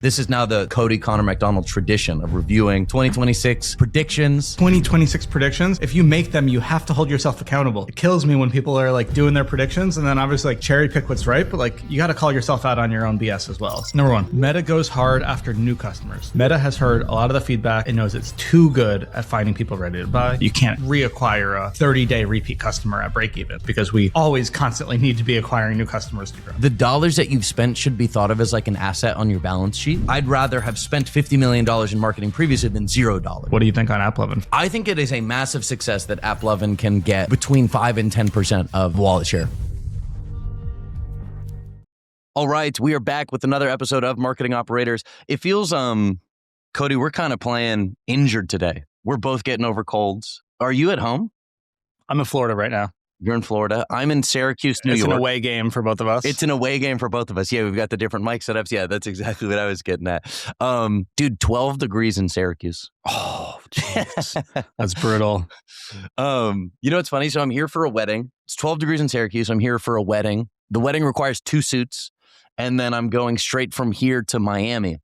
This is now the Cody Connor McDonald tradition of reviewing 2026 predictions. 2026 predictions, if you make them, you have to hold yourself accountable. It kills me when people are like doing their predictions and then obviously like cherry pick what's right, but like you got to call yourself out on your own BS as well. Number one, Meta goes hard after new customers. Meta has heard a lot of the feedback and knows it's too good at finding people ready to buy. You can't reacquire a 30-day repeat customer at break even because we always constantly need to be acquiring new customers to grow. The dollars that you've spent should be thought of as like an asset on your balance sheet. I'd rather have spent $50 million in marketing previously than $0. What do you think on AppLovin? I think it is a massive success that AppLovin can get between 5 and 10% of wallet share. All right, we are back with another episode of Marketing Operators. It feels, Cody, we're kind of playing injured today. We're both getting over colds. Are you at home? I'm in Florida right now. You're in Florida. I'm in Syracuse, New York. It's an away game for both of us. It's an away game for both of us. Yeah, we've got the different mic setups. Yeah, that's exactly what I was getting at. Dude, 12 degrees in Syracuse. Oh, jeez. That's brutal. You know what's funny? So I'm here for a wedding. It's 12 degrees in Syracuse. I'm here for a wedding. The wedding requires 2 suits. And then I'm going straight from here to Miami.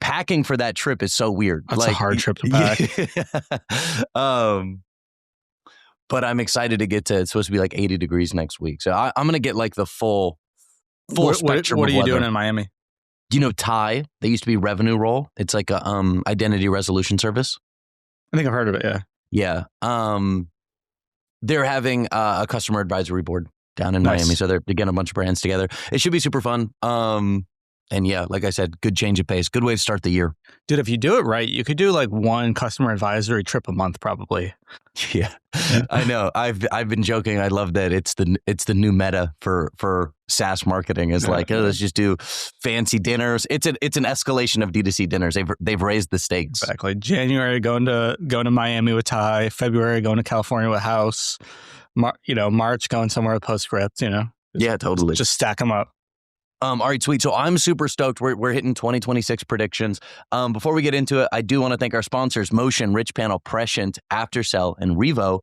Packing for that trip is so weird. That's a hard trip to pack. But I'm excited to get to, it's supposed to be like 80 degrees next week. So I'm going to get like the full spectrum. What are you weather. doing in Miami? Do you know Thai? They used to be Revenue Roll. It's like a identity resolution service. I think I've heard of it, yeah. Yeah. They're having a customer advisory board down in Miami. So they're getting a bunch of brands together. It should be super fun. And yeah, like I said, good change of pace. Good way to start the year. Dude, if you do it right, you could do like one customer advisory trip a month, probably. Yeah. I know. I've been joking. I love that it's the new meta for SaaS marketing is like, oh, let's just do fancy dinners. It's an escalation of DTC dinners. They've raised the stakes. Exactly. January going to Miami with Ty. February going to California with House. March going somewhere with Postscript. Yeah, totally. Just stack them up. All right, sweet. So I'm super stoked. We're hitting 2026 predictions. Before we get into it, I do want to thank our sponsors, Motion, Rich Panel, Prescient, Aftercell, and Revo.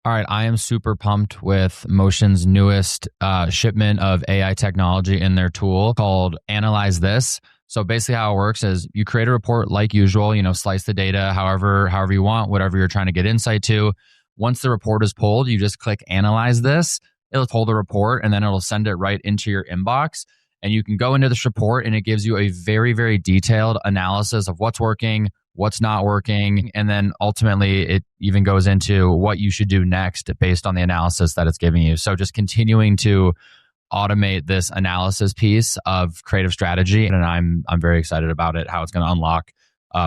All right, I am super pumped with Motion's newest shipment of AI technology in their tool called Analyze This. So basically how it works is you create a report like usual, slice the data however you want, whatever you're trying to get insight to. Once the report is pulled, you just click Analyze This. It'll pull the report and then it'll send it right into your inbox. And you can go into this report and it gives you a very, very detailed analysis of what's working, what's not working. And then ultimately it even goes into what you should do next based on the analysis that it's giving you. So just continuing to automate this analysis piece of creative strategy. And I'm very excited about it, how it's going to unlock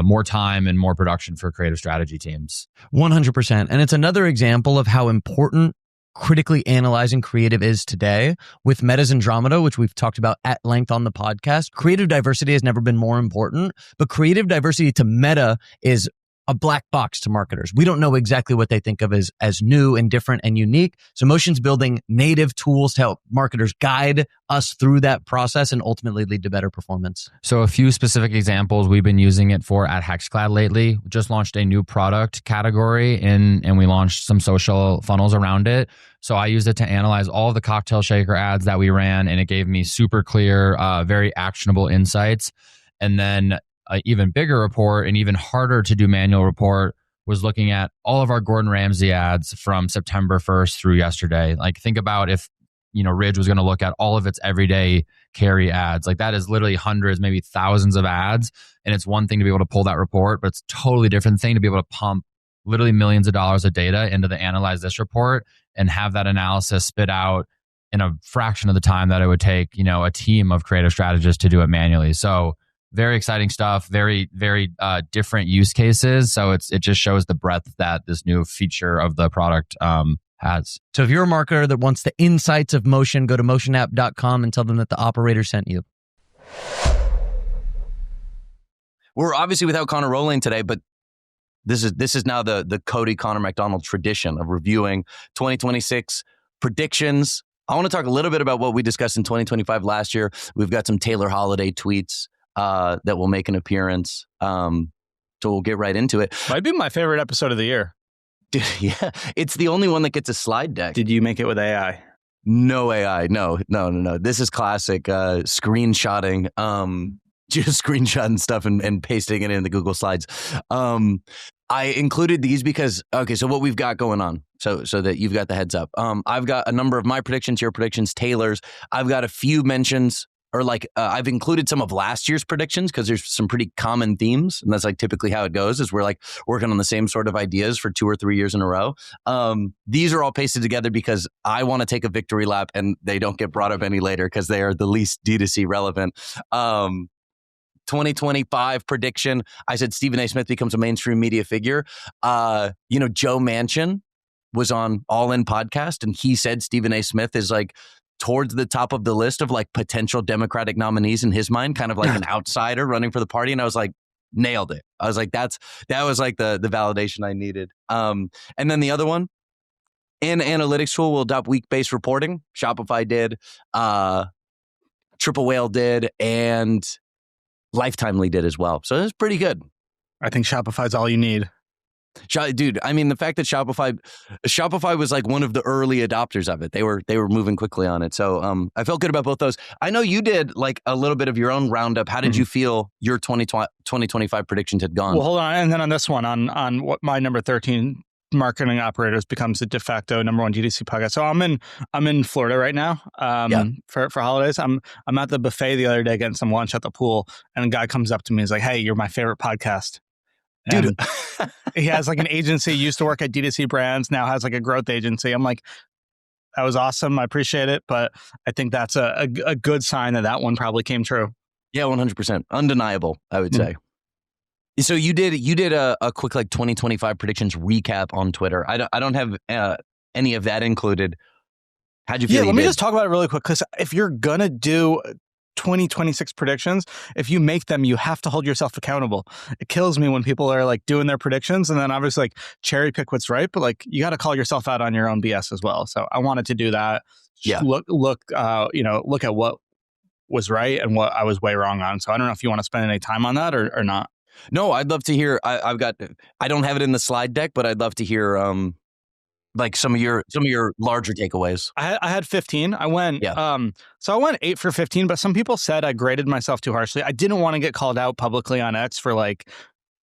more time and more production for creative strategy teams. 100%. And it's another example of how important critically analyzing creative is today. With Meta's Andromeda, which we've talked about at length on the podcast, creative diversity has never been more important, but creative diversity to Meta is a black box to marketers. We don't know exactly what they think of as new and different and unique. So Motion's building native tools to help marketers guide us through that process and ultimately lead to better performance. So a few specific examples we've been using it for at HexClad lately. We just launched a new product category and we launched some social funnels around it. So I used it to analyze all of the cocktail shaker ads that we ran, and it gave me super clear, very actionable insights. And then an even bigger report and even harder to do manual report was looking at all of our Gordon Ramsay ads from September 1st through yesterday. Like think about if, Ridge was going to look at all of its everyday carry ads. Like that is literally hundreds, maybe thousands of ads. And it's one thing to be able to pull that report, but it's a totally different thing to be able to pump literally millions of dollars of data into the Analyze This report and have that analysis spit out in a fraction of the time that it would take, a team of creative strategists to do it manually. So very exciting stuff, very, very different use cases. So it just shows the breadth that this new feature of the product has. So if you're a marketer that wants the insights of motion, go to motionapp.com and tell them that the operator sent you. We're obviously without Connor Rowling today, but this is now the Cody Connor McDonald tradition of reviewing 2026 predictions. I want to talk a little bit about what we discussed in 2025 last year. We've got some Taylor Holiday tweets that will make an appearance. So we'll get right into it. Might be my favorite episode of the year. Dude, yeah, it's the only one that gets a slide deck. Did you make it with AI? No AI. No. This is classic screenshotting. Just screenshotting stuff and pasting it in the Google Slides. I included these because, okay, so what we've got going on, so that you've got the heads up. I've got a number of my predictions, your predictions, Taylor's. I've got a few mentions, or I've included some of last year's predictions because there's some pretty common themes, and that's like typically how it goes, is we're like working on the same sort of ideas for 2 or 3 years in a row. These are all pasted together because I want to take a victory lap and they don't get brought up any later because they are the least D2C relevant. 2025 prediction. I said Stephen A. Smith becomes a mainstream media figure. Joe Manchin was on All In podcast, and he said Stephen A. Smith is like towards the top of the list of like potential Democratic nominees in his mind, kind of like an outsider running for the party. And I was like, nailed it. I was like, that was like the validation I needed. And then the other one, an analytics tool will adopt week-based reporting. Shopify did, Triple Whale did, and Lifetimely did as well. So it's pretty good. I think Shopify's all you need. Dude, I mean, the fact that Shopify was like one of the early adopters of it. They were moving quickly on it. So I felt good about both those. I know you did like a little bit of your own roundup. How did you feel your 2025 predictions had gone? Well, hold on. And then on this one, on what my number 13 marketing operators becomes the de facto number 1 DTC podcast. So I'm in Florida right now for holidays. I'm at the buffet the other day getting some lunch at the pool, and a guy comes up to me and is like, "Hey, you're my favorite podcast." And dude, he has like an agency, used to work at DTC brands, now has like a growth agency. I'm like, that was awesome. I appreciate it. But I think that's a good sign that one probably came true. Yeah, 100%. Undeniable, I would say. So you did a quick like 2025 predictions recap on Twitter. I don't have any of that included. How'd you feel? Yeah, let me just talk about it really quick, because if you're gonna do 2026 predictions, if you make them, you have to hold yourself accountable. It kills me when people are like doing their predictions and then obviously like cherry pick what's right, but like you got to call yourself out on your own BS as well. So I wanted to do that. Yeah. Look at what was right and what I was way wrong on. So I don't know if you want to spend any time on that or not. No, I'd love to hear. I don't have it in the slide deck, but I'd love to hear like some of your larger takeaways. I had 15. I went so I went 8 for 15, but some people said I graded myself too harshly. I didn't want to get called out publicly on X for like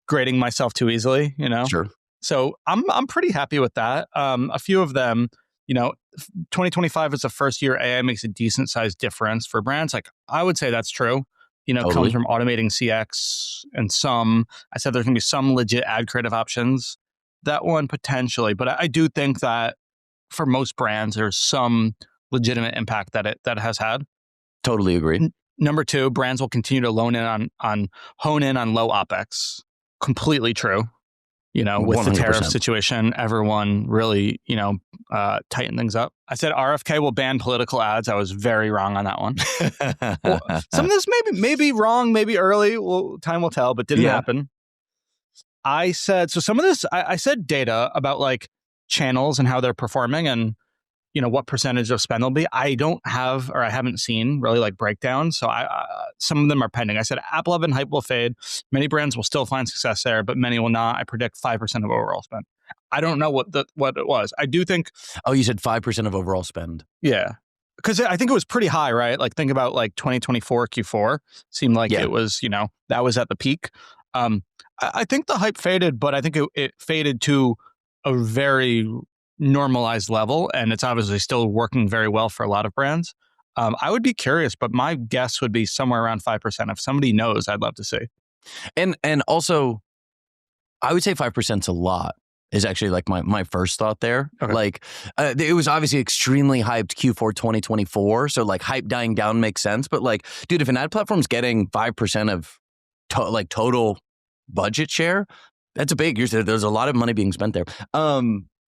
grading myself too easily, you know. Sure. So I'm pretty happy with that. A few of them, 2025 is the first year AI makes a decent sized difference for brands. Like I would say that's true. Totally. Comes from automating CX and some. I said there's going to be some legit ad creative options. That one potentially, but I do think that for most brands, there's some legitimate impact that it has had. Totally agree. Number 2, brands will continue to hone in on low OpEx. Completely true. With 100%. The tariff situation, everyone really, tighten things up. I said RFK will ban political ads. I was very wrong on that one. Well, some of this maybe wrong, maybe early. Well, time will tell, but didn't happen. I said, so some of this, I said data about like channels and how they're performing and, what percentage of spend will be. I don't have, or I haven't seen really like breakdowns. So some of them are pending. I said AppLovin hype will fade. Many brands will still find success there, but many will not. I predict 5% of overall spend. I don't know what it was. I do think. Oh, you said 5% of overall spend. Yeah. Because I think it was pretty high, right? Like think about like 2024 Q4 seemed like it was, that was at the peak. I think the hype faded, but I think it faded to a very normalized level, and it's obviously still working very well for a lot of brands. I would be curious, but my guess would be somewhere around 5%. If somebody knows, I'd love to see. And also, I would say 5% is a lot. Is actually like my first thought there. Okay. Like it was obviously extremely hyped Q4 2024, so like hype dying down makes sense. But like, dude, if an ad platform's getting 5% of total budget share, that's a big. There's a lot of money being spent there.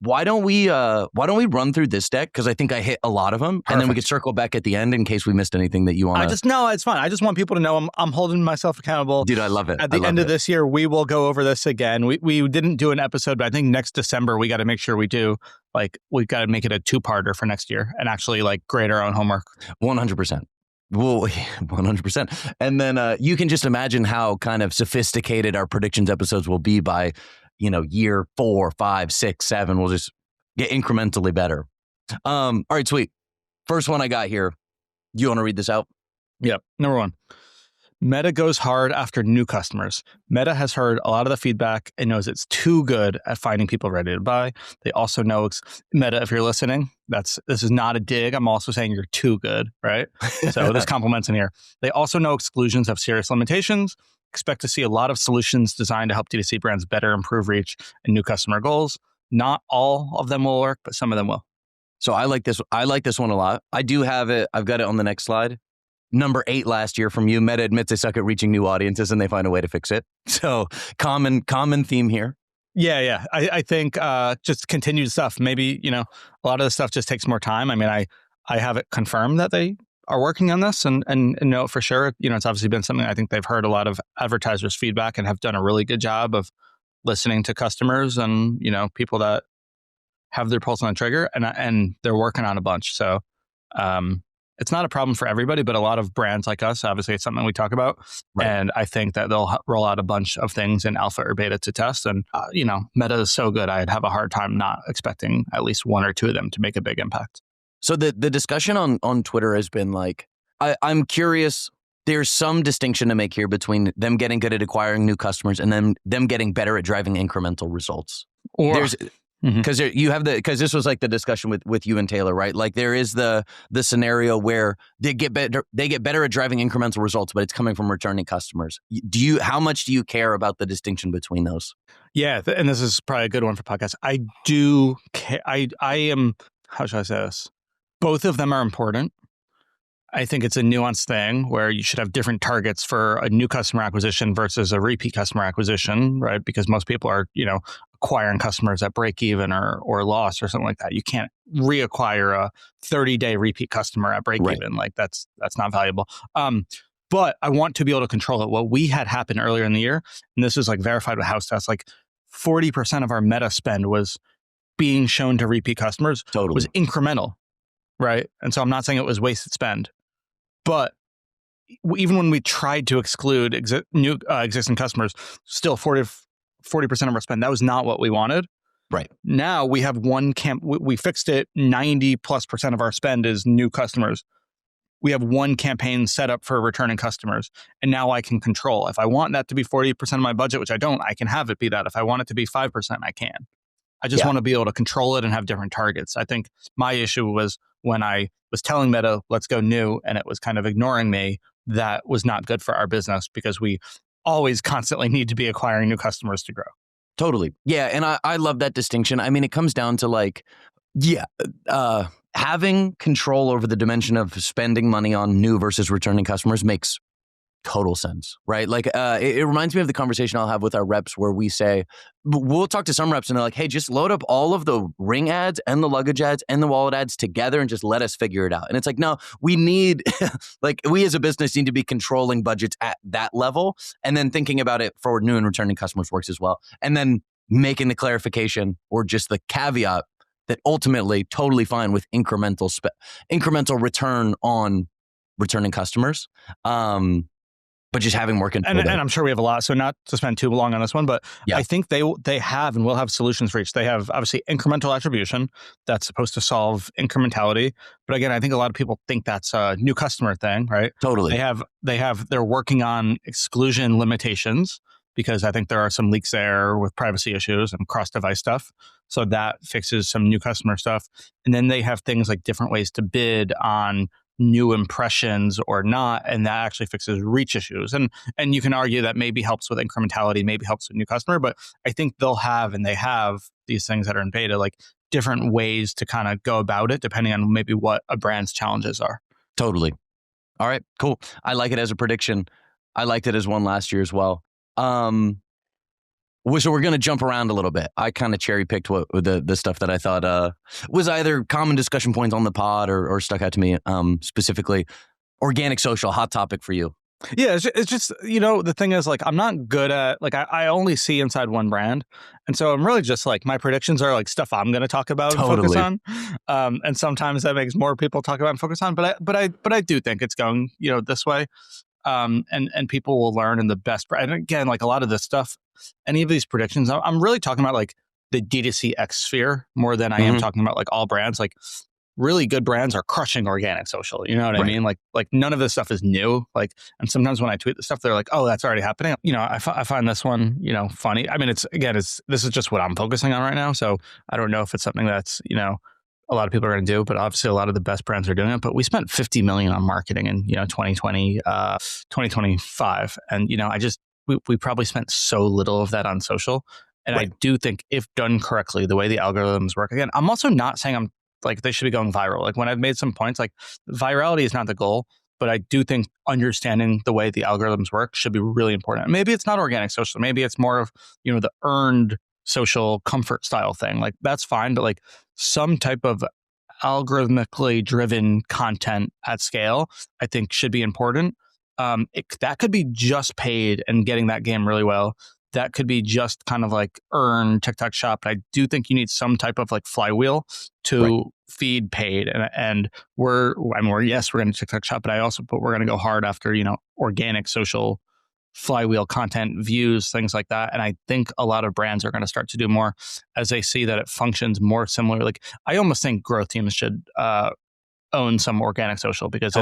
why don't we run through this deck? Because I think I hit a lot of them, and then we could circle back at the end in case we missed anything that you want to. No, it's fine. I just want people to know I'm holding myself accountable. Dude, I love it. At the end of this year, we will go over this again. We didn't do an episode, but I think next December we got to make sure we do. Like, we've got to make it a 2-parter for next year and actually like grade our own homework. 100%. Well, 100%. And then you can just imagine how kind of sophisticated our predictions episodes will be by, year 4, 5, 6, 7. We'll just get incrementally better. All right, sweet. First one I got here. You want to read this out? Yep. Number 1. Meta goes hard after new customers. Meta has heard a lot of the feedback and knows it's too good at finding people ready to buy. They also know, Meta, if you're listening, this is not a dig. I'm also saying you're too good, right? So there's compliments in here. They also know exclusions have serious limitations. Expect to see a lot of solutions designed to help DTC brands better improve reach and new customer goals. Not all of them will work, but some of them will. So I like this one a lot. I do have it. I've got it on the next slide. Number 8 last year from you. Meta admits they suck at reaching new audiences and they find a way to fix it. So common theme here. Yeah. I think just continued stuff. Maybe, a lot of the stuff just takes more time. I mean, I have it confirmed that they are working on this and know for sure. It's obviously been something I think they've heard a lot of advertisers' feedback and have done a really good job of listening to customers and, people that have their pulse on the trigger and they're working on a bunch. So, it's not a problem for everybody, but a lot of brands like us, obviously it's something we talk about. Right. And I think that they'll roll out a bunch of things in alpha or beta to test. And, Meta is so good, I'd have a hard time not expecting at least 1 or 2 of them to make a big impact. So the discussion on Twitter has been like, I'm curious, there's some distinction to make here between them getting good at acquiring new customers and then them getting better at driving incremental results. Because because this was like the discussion with you and Taylor, right? Like there is the scenario where they get better at driving incremental results, but it's coming from returning customers. How much do you care about the distinction between those? Yeah, and this is probably a good one for podcasts. I do care. I am, how should I say this? Both of them are important. I think it's a nuanced thing where you should have different targets for a new customer acquisition versus a repeat customer acquisition, right? Because most people are, acquiring customers at break even or loss or something like that. You can't reacquire a 30-day repeat customer at break even. Like that's not valuable. But I want to be able to control it. What we had happen earlier in the year, and this is like verified with house tests, like 40% of our Meta spend was being shown to repeat customers. Totally. Was incremental, right? And so I'm not saying it was wasted spend, but even when we tried to exclude existing customers, still 40% of our spend, that was not what we wanted. Right. Now we have we fixed it. 90+% of our spend is new customers. We have one campaign set up for returning customers. And now I can control. If I want that to be 40% of my budget, which I don't, I can have it be that. If I want it to be 5%, I can. I just want to be able to control it and have different targets. I think my issue was when I was telling Meta, let's go new, and it was kind of ignoring me. That was not good for our business because we always constantly need to be acquiring new customers to grow. Totally. Yeah. And I love that distinction. I mean, it comes down to like, having control over the dimension of spending money on new versus returning customers makes total sense, right? Like it reminds me of the conversation I'll have with our reps where we say, we'll talk to some reps and they're like, hey, just load up all of the ring ads and the luggage ads and the wallet ads together and just let us figure it out. And it's like, no, we need, like we as a business need to be controlling budgets at that level and then thinking about it for new and returning customers works as well. And then making the clarification or just the caveat that ultimately totally fine with incremental return on returning customers. But just having more control. And I'm sure we have a lot, so not to spend too long on this one, but I think they have and will have solutions for each. They have obviously incremental attribution that's supposed to solve incrementality. But again, I think a lot of people think that's a new customer thing, right? Totally. They're working on exclusion limitations because I think there are some leaks there with privacy issues and cross-device stuff. So that fixes some new customer stuff. And then they have things like different ways to bid on new impressions or not, and that actually fixes reach issues. And you can argue that maybe helps with incrementality, maybe helps with new customer, but I think they have these things that are in beta, like different ways to kind of go about it depending on maybe what a brand's challenges are. Totally. All right, cool. I like it as a prediction. I liked it as one last year as well. So we're going to jump around a little bit. I kind of cherry picked what the stuff that I thought was either common discussion points on the pod or stuck out to me specifically. Organic social, hot topic for you. Yeah, it's just, the thing is, like, I'm not good at, like, I only see inside one brand. And so I'm really just like, my predictions are like stuff I'm going to talk about and focus on. And sometimes that makes more people talk about and focus on. But I do think it's going, this way. And people will learn in the best. And again, like a lot of this stuff, any of these predictions, I'm really talking about like the D2C X sphere more than I am talking about like all brands. Like really good brands are crushing organic social. You know what I mean? Like none of this stuff is new. Like, and sometimes when I tweet the stuff, they're like, oh, that's already happening. I find this one, funny. I mean, this is just what I'm focusing on right now. So I don't know if it's something that's, a lot of people are going to do, but obviously a lot of the best brands are doing it. But we spent $50 million on marketing in 2020, 2025, and we probably spent so little of that on social. And I do think if done correctly, the way the algorithms work. Again, I'm also not saying I'm like they should be going viral. Like when I've made some points, like virality is not the goal, but I do think understanding the way the algorithms work should be really important. Maybe it's not organic social. Maybe it's more of the earned social comfort style thing. Like that's fine, but like some type of algorithmically driven content at scale, I think should be important. That could be just paid and getting that game really well. That could be just kind of like earn TikTok shop. But I do think you need some type of like flywheel to feed paid. And we're going to TikTok shop, but we're going to go hard after, organic social flywheel content, views, things like that. And I think a lot of brands are going to start to do more as they see that it functions more similar. Like I almost think growth teams should own some organic social because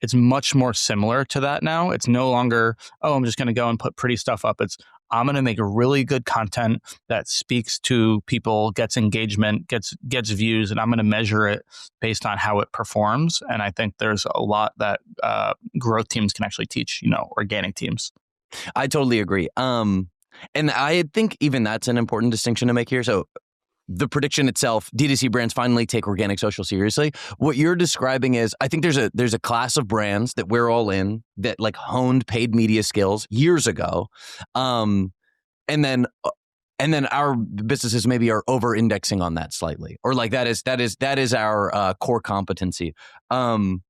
it's much more similar to that now. It's no longer, I'm just going to go and put pretty stuff up. It's I'm going to make a really good content that speaks to people, gets engagement, gets views, and I'm going to measure it based on how it performs. And I think there's a lot that growth teams can actually teach, organic teams. I totally agree. And I think even that's an important distinction to make here. So the prediction itself, D2C brands finally take organic social seriously. What you're describing is, I think there's a class of brands that we're all in that like honed paid media skills years ago. And then our businesses maybe are over indexing on that slightly, or like that is our core competency. Over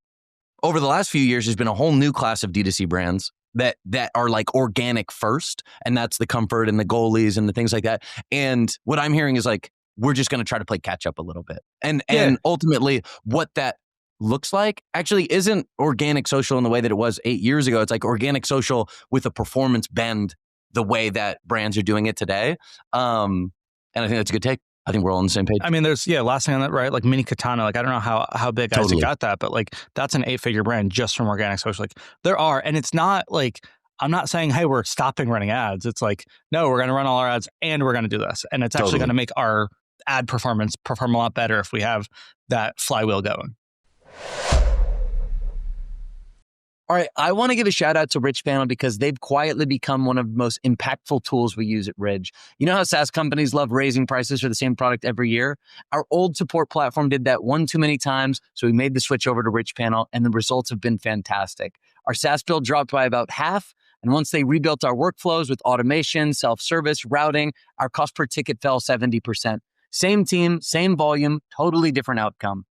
the last few years, there's been a whole new class of D2C brands that are like organic first, and that's the comfort and the goalies and the things like that. And what I'm hearing is like, we're just going to try to play catch up a little bit. And ultimately what that looks like actually isn't organic social in the way that it was 8 years ago. It's like organic social with a performance bend the way that brands are doing it today. And I think that's a good take. I think we're all on the same page. I mean, there's, last thing on that, right? Like Mini Katana, like I don't know how big Isaac got that, but like that's an 8-figure brand just from organic social. Like there are, and it's not like, I'm not saying, hey, we're stopping running ads. It's like, no, we're going to run all our ads and we're going to do this. And it's actually going to make our ad performance perform a lot better if we have that flywheel going. All right, I want to give a shout out to Richpanel because they've quietly become one of the most impactful tools we use at Ridge. You know how SaaS companies love raising prices for the same product every year? Our old support platform did that one too many times, so we made the switch over to Richpanel, and the results have been fantastic. Our SaaS bill dropped by about half, and once they rebuilt our workflows with automation, self-service, routing, our cost per ticket fell 70%. Same team, same volume, totally different outcome.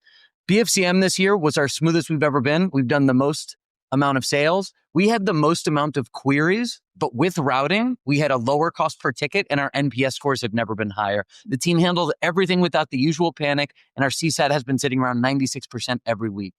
BFCM this year was our smoothest we've ever been. We've done the most amount of sales. We had the most amount of queries, but with routing, we had a lower cost per ticket and our NPS scores have never been higher. The team handled everything without the usual panic, and our CSAT has been sitting around 96% every week.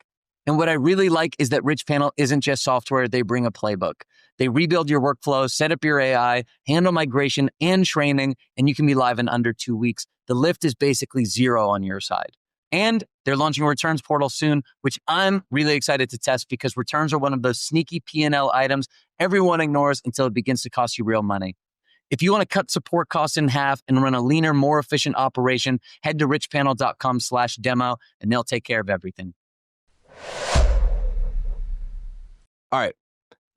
And what I really like is that Richpanel isn't just software, they bring a playbook. They rebuild your workflow, set up your AI, handle migration and training, and you can be live in under 2 weeks. The lift is basically zero on your side. And they're launching a returns portal soon, which I'm really excited to test because returns are one of those sneaky P&L items everyone ignores until it begins to cost you real money. If you want to cut support costs in half and run a leaner, more efficient operation, head to richpanel.com/demo and they'll take care of everything. All right.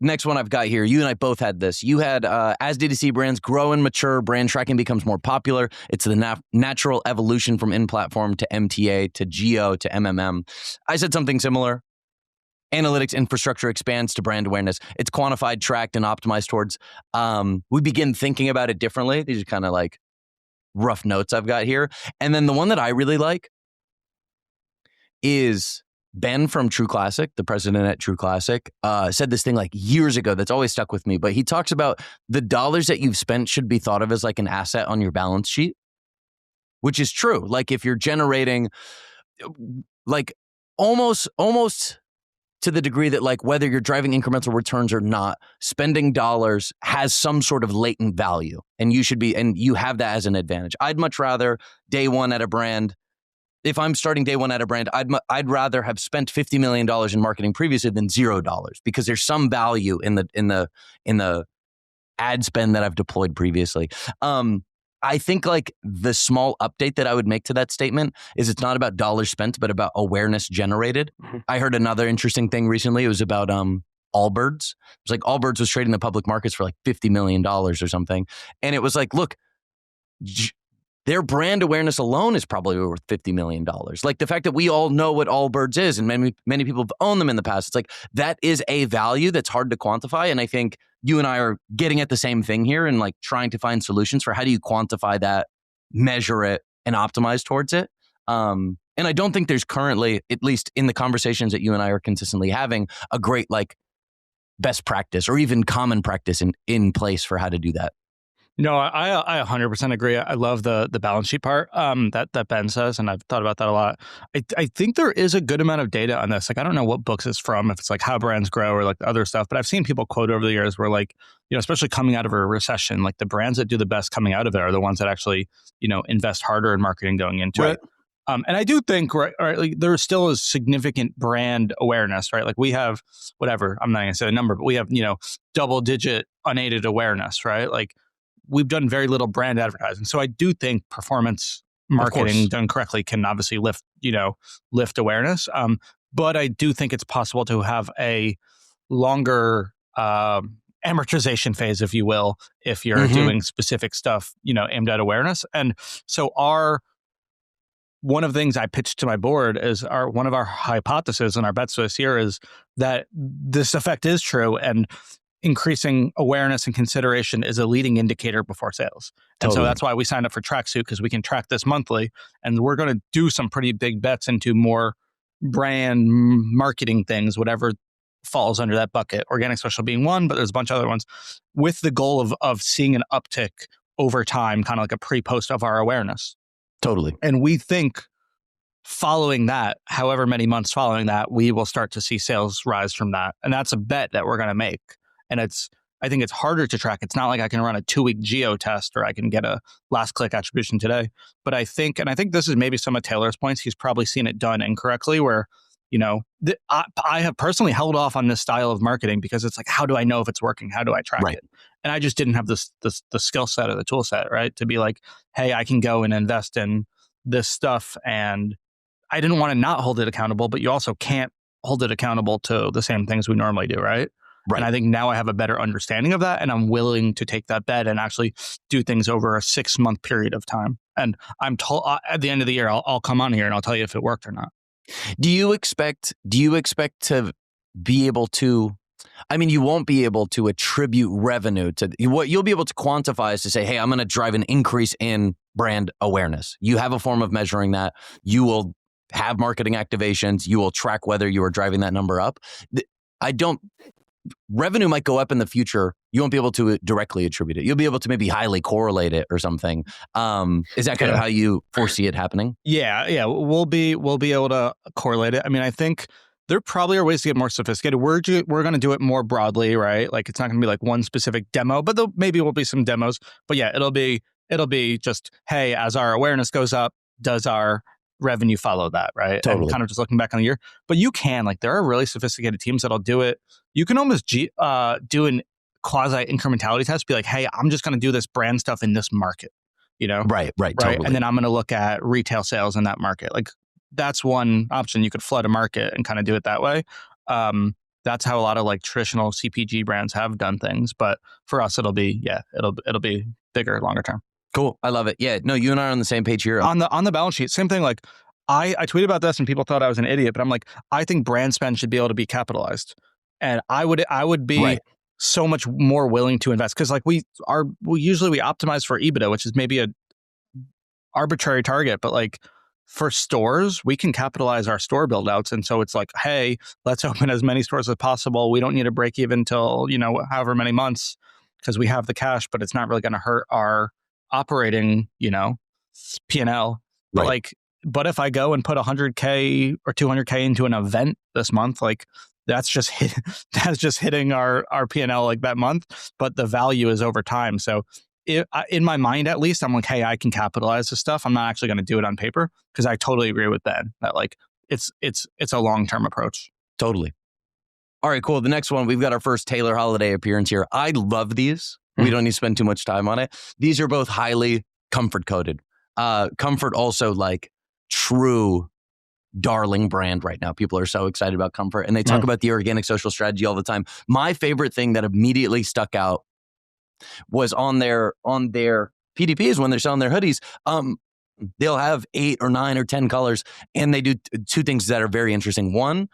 Next one I've got here. You and I both had this. You had, as D2C brands grow and mature, brand tracking becomes more popular. It's the natural evolution from in-platform to MTA to geo to MMM. I said something similar. analytics infrastructure expands to brand awareness. It's quantified, tracked, and optimized towards, we begin thinking about it differently. These are kind of like rough notes I've got here. And then the one that I really like is Ben from True Classic, the president at True Classic, said this thing like years ago that's always stuck with me. But he talks about the dollars that you've spent should be thought of as like an asset on your balance sheet, which is true. Like if you're generating like almost to the degree that like whether you're driving incremental returns or not, spending dollars has some sort of latent value, and you have that as an advantage. I'd much rather day one at a brand. If I'm starting day one at a brand, I'd rather have spent $50 million in marketing previously than $0, because there's some value in the ad spend that I've deployed previously. I think like the small update that I would make to that statement is it's not about dollars spent, but about awareness generated. Mm-hmm. I heard another interesting thing recently. It was about Allbirds. It was like Allbirds was trading in the public markets for like $50 million or something. And it was like, look, their brand awareness alone is probably worth $50 million. Like the fact that we all know what Allbirds is, and many people have owned them in the past. It's like that is a value that's hard to quantify. And I think you and I are getting at the same thing here and like trying to find solutions for how do you quantify that, measure it, and optimize towards it. And I don't think there's currently, at least in the conversations that you and I are consistently having, a great like best practice or even common practice in place for how to do that. No, I 100% agree. I love the balance sheet part that Ben says, and I've thought about that a lot. I think there is a good amount of data on this. Like, I don't know what books it's from, if it's like How Brands Grow or like other stuff, but I've seen people quote over the years where like, especially coming out of a recession, like the brands that do the best coming out of it are the ones that actually, invest harder in marketing going into it. And I do think, right, like there still is significant brand awareness, right? Like we have whatever, I'm not going to say the number, but we have, double digit unaided awareness, right? Like, we've done very little brand advertising. So I do think performance marketing done correctly can obviously lift awareness. But I do think it's possible to have a longer amortization phase, if you will, if you're doing specific stuff, aimed at awareness. And so one of the things I pitched to my board is one of our hypotheses and our bets this year is that this effect is true, and increasing awareness and consideration is a leading indicator before sales. And so that's why we signed up for Tracksuit, because we can track this monthly, and we're going to do some pretty big bets into more brand marketing things, whatever falls under that bucket. Organic social being one, but there's a bunch of other ones, with the goal of seeing an uptick over time, kind of like a pre-post of our awareness. Totally. And we think following that, however many months following that, we will start to see sales rise from that. And that's a bet that we're going to make. And I think it's harder to track. It's not like I can run a 2-week geo test or I can get a last click attribution today. But I think this is maybe some of Taylor's points. He's probably seen it done incorrectly where, I have personally held off on this style of marketing because it's like, how do I know if it's working? How do I track it? And I just didn't have the skill set or the tool set, right? To be like, hey, I can go and invest in this stuff. And I didn't want to not hold it accountable, but you also can't hold it accountable to the same things we normally do, right? Right. And I think now I have a better understanding of that, and I'm willing to take that bet and actually do things over a 6-month period of time. And I'm told at the end of the year, I'll come on here and I'll tell you if it worked or not. Do you expect to be able to? I mean, you won't be able to attribute revenue to what you'll be able to quantify is to say, hey, I'm going to drive an increase in brand awareness. You have a form of measuring that. You will have marketing activations. You will track whether you are driving that number up. Revenue might go up in the future. You won't be able to directly attribute it. You'll be able to maybe highly correlate it or something. Is that kind of how you foresee it happening? Yeah. We'll be able to correlate it. I mean, I think there probably are ways to get more sophisticated. We're going to do it more broadly, right? Like it's not going to be like one specific demo, but maybe will be some demos. But yeah, it'll be just, hey, as our awareness goes up, does our revenue follow that, right? Totally. And kind of just looking back on the year. But you can, like, there are really sophisticated teams that'll do it. You can almost do an quasi incrementality test, be like, hey, I'm just going to do this brand stuff in this market, Right. Totally. And then I'm going to look at retail sales in that market. Like that's one option. You could flood a market and kind of do it that way. That's how a lot of like traditional CPG brands have done things. But for us, it'll be bigger, longer term. Cool. I love it. Yeah. No, you and I are on the same page here. On the balance sheet, same thing. Like I tweeted about this and people thought I was an idiot, but I'm like, I think brand spend should be able to be capitalized. And I would be Right. so much more willing to invest, because like we usually optimize for EBITDA, which is maybe a arbitrary target, but like for stores, we can capitalize our store build outs. And so it's like, hey, let's open as many stores as possible. We don't need to break even until, however many months, because we have the cash, but it's not really going to hurt our operating, P&L. But Right. like, but if I go and put 100K or 200K into an event this month, like that's just hitting our P&L like that month, but the value is over time. So in my mind, at least, I'm like, hey, I can capitalize this stuff. I'm not actually going to do it on paper, because I totally agree with Ben that like it's a long-term approach. Totally. All right, cool. The next one, we've got our first Taylor Holiday appearance here. I love these. We don't need to spend too much time on it. These are both highly comfort coded. Comfort also like true darling brand right now. People are so excited about Comfort, and they talk about the organic social strategy all the time. My favorite thing that immediately stuck out was on their PDPs when they're selling their hoodies. They'll have 8 or 9 or 10 colors, and they do two things that are very interesting. One,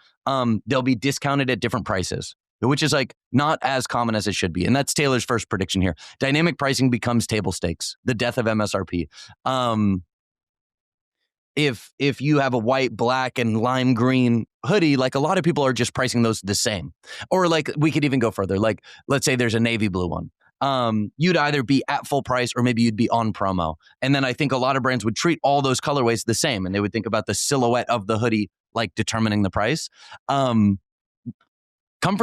they'll be discounted at different prices, which is like not as common as it should be. And that's Taylor's first prediction here. Dynamic pricing becomes table stakes, the death of MSRP. If you have a white, black, and lime green hoodie, like a lot of people are just pricing those the same. Or like we could even go further. Like let's say there's a navy blue one. You'd either be at full price or maybe you'd be on promo. And then I think a lot of brands would treat all those colorways the same, and they would think about the silhouette of the hoodie like determining the price. Comfort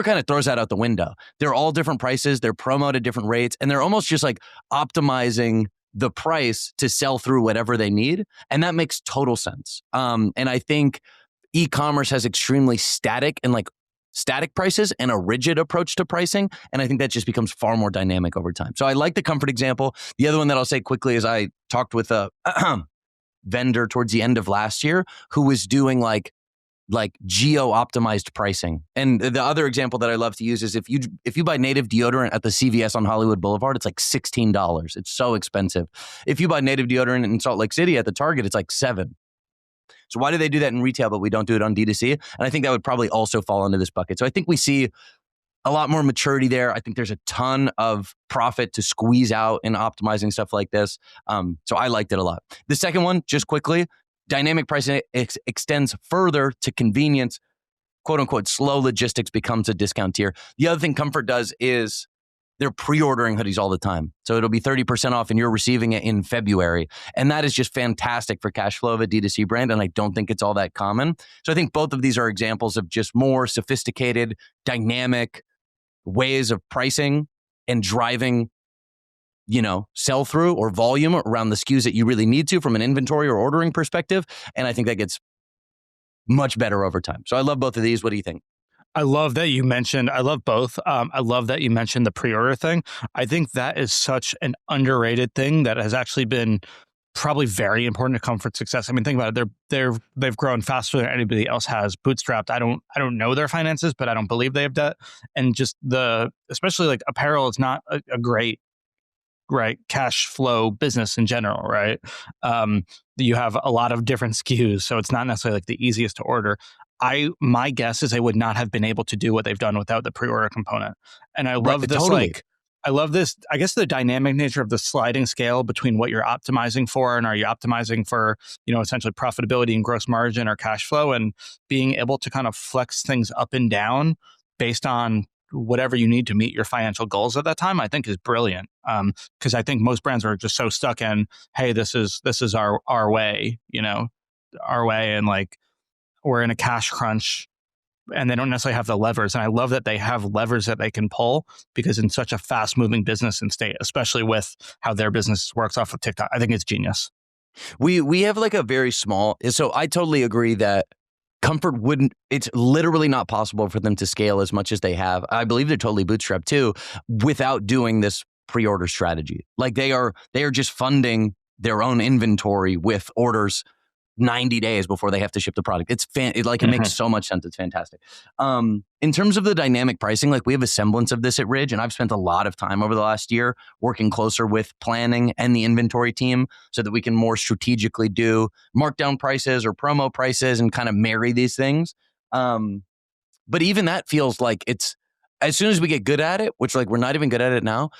kind of throws that out the window. They're all different prices. They're promoted at different rates, and they're almost just like optimizing the price to sell through whatever they need. And that makes total sense. And I think e-commerce has extremely static prices and a rigid approach to pricing. And I think that just becomes far more dynamic over time. So I like the Comfort example. The other one that I'll say quickly is I talked with a vendor towards the end of last year who was doing like geo-optimized pricing. And the other example that I love to use is if you buy native deodorant at the CVS on Hollywood Boulevard, it's like $16. It's so expensive. If you buy native deodorant in Salt Lake City at the Target, it's like $7. So why do they do that in retail, but we don't do it on DTC? And I think that would probably also fall into this bucket. So I think we see a lot more maturity there. I think there's a ton of profit to squeeze out in optimizing stuff like this. So I liked it a lot. The second one, just quickly, dynamic pricing extends further to convenience. Quote unquote, slow logistics becomes a discount tier. The other thing Comfort does is they're pre-ordering hoodies all the time. So it'll be 30% off and you're receiving it in February. And that is just fantastic for cash flow of a D2C brand. And I don't think it's all that common. So I think both of these are examples of just more sophisticated, dynamic ways of pricing and driving, sell through or volume around the SKUs that you really need to from an inventory or ordering perspective. And I think that gets much better over time. So I love both of these. What do you think? I love that you mentioned, I love both. I love that you mentioned the pre-order thing. I think that is such an underrated thing that has actually been probably very important to Comfort success. I mean, think about it. They've grown faster than anybody else has. Bootstrapped. I don't know their finances, but I don't believe they have debt. And just especially like apparel is not a great, right, cash flow business in general, right? You have a lot of different SKUs, so it's not necessarily like the easiest to order. My guess is they would not have been able to do what they've done without the pre-order component. And I love this, totally. I love this, I guess the dynamic nature of the sliding scale between what you're optimizing for, and are you optimizing for, essentially profitability and gross margin or cash flow, and being able to kind of flex things up and down based on whatever you need to meet your financial goals at that time, I think is brilliant. Because I think most brands are just so stuck in, hey, this is our way, our way, and like, we're in a cash crunch, and they don't necessarily have the levers. And I love that they have levers that they can pull, because in such a fast moving business and state, especially with how their business works off of TikTok, I think it's genius. We have like a very small, so I totally agree that Comfort it's literally not possible for them to scale as much as they have. I believe they're totally bootstrapped too, without doing this pre-order strategy. Like they are just funding their own inventory with orders 90 days before they have to ship the product. It makes so much sense. It's fantastic. In terms of the dynamic pricing, like we have a semblance of this at Ridge, and I've spent a lot of time over the last year working closer with planning and the inventory team so that we can more strategically do markdown prices or promo prices and kind of marry these things. But even that feels like it's, as soon as we get good at it, which like we're not even good at it now,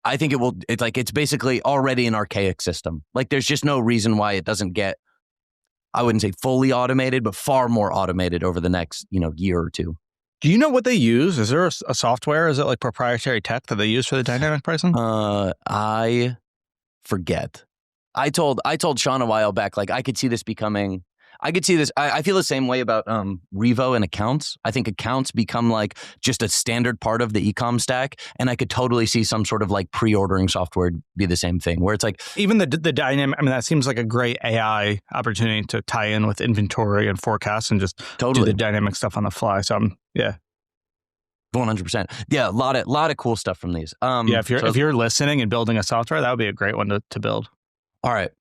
I think it's basically already an archaic system. Like there's just no reason why it doesn't get, I wouldn't say fully automated, but far more automated over the next, year or two. Do you know what they use? Is there a software? Is it like proprietary tech that they use for the dynamic pricing? I forget. I told Sean a while back, like I could see this. I feel the same way about Revo and accounts. I think accounts become like just a standard part of the e-com stack. And I could totally see some sort of like pre-ordering software be the same thing where it's like. Even the dynamic, I mean, that seems like a great AI opportunity to tie in with inventory and forecasts and just do the dynamic stuff on the fly. So yeah. 100%. Yeah, a lot of cool stuff from these. If you're listening and building a software, that would be a great one to build. All right.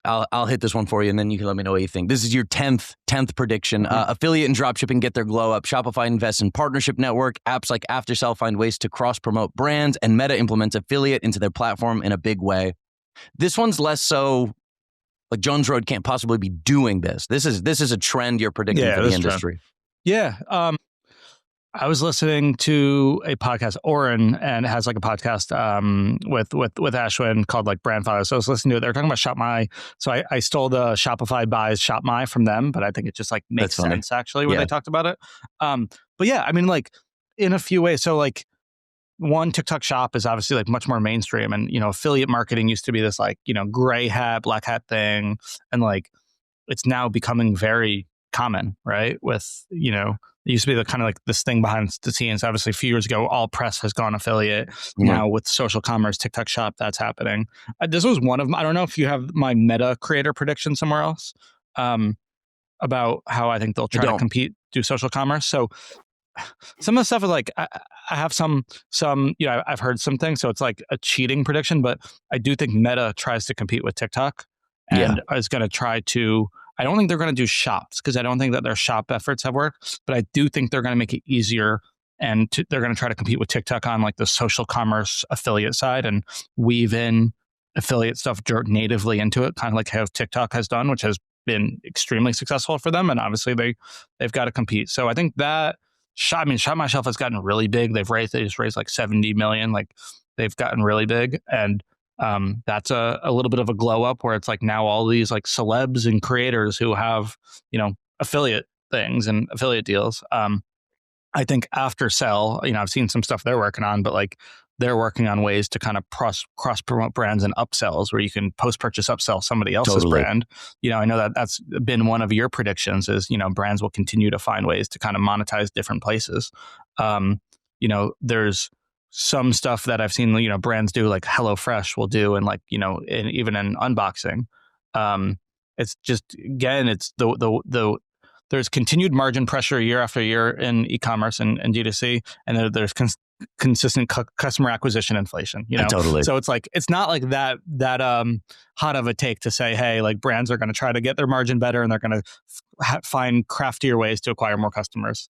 I'll hit this one for you, and then you can let me know what you think. This is your 10th prediction. Affiliate and dropshipping get their glow up. Shopify invests in partnership network. Apps like Aftersell find ways to cross-promote brands, and Meta implements affiliate into their platform in a big way. This one's less so like Jones Road can't possibly be doing this. This is a trend you're predicting for the industry. Yeah. I was listening to a podcast, Oren, and it has like a podcast with Ashwin called like Brand Files. So I was listening to it. They're talking about ShopMy. So I stole the Shopify buys ShopMy from them, but I think it just like makes sense actually when they talked about it. But yeah, I mean, like in a few ways. So like one, TikTok Shop is obviously like much more mainstream, and affiliate marketing used to be this like gray hat, black hat thing, and like it's now becoming very common, right? With it used to be the kind of like this thing behind the scenes. Obviously, a few years ago, all press has gone affiliate. Now with social commerce, TikTok Shop, that's happening. This was one of them. I don't know if you have my Meta creator prediction somewhere else about how I think they'll try to compete, do social commerce. So some of the stuff is like, I have some, I've heard some things. So it's like a cheating prediction, but I do think Meta tries to compete with TikTok and is going to try to. I don't think they're going to do shops because I don't think that their shop efforts have worked, but I do think they're going to make it easier and they're going to try to compete with TikTok on like the social commerce affiliate side and weave in affiliate stuff natively into it, kind of like how TikTok has done, which has been extremely successful for them. And obviously they've got to compete. So I think that Shop My Shelf has gotten really big. They just raised like 70 million. Like they've gotten really big. And that's a little bit of a glow up where it's like now all these like celebs and creators who have, affiliate things and affiliate deals. I think Aftersell, I've seen some stuff they're working on, but like they're working on ways to kind of cross promote brands and upsells where you can post-purchase upsell somebody else's brand. I know that's been one of your predictions is, brands will continue to find ways to kind of monetize different places. There's some stuff that I've seen, brands do like HelloFresh will do and like, even in unboxing. It's just, again, it's there's continued margin pressure year after year in e-commerce and DTC, and there's consistent customer acquisition inflation, Totally. So it's like, it's not like that hot of a take to say, hey, like brands are going to try to get their margin better and they're going to find craftier ways to acquire more customers.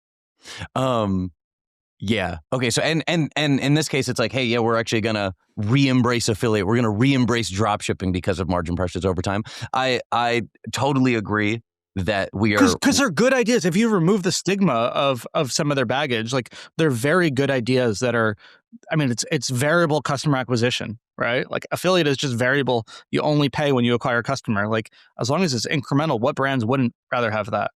Yeah. Okay. So, and in this case, it's like, hey, yeah, we're actually going to re-embrace affiliate. We're going to re-embrace drop shipping because of margin pressures over time. I totally agree that we are, because they're good ideas. If you remove the stigma of some of their baggage, like they're very good ideas that are, it's variable customer acquisition, right? Like affiliate is just variable. You only pay when you acquire a customer. Like as long as it's incremental, what brands wouldn't rather have that?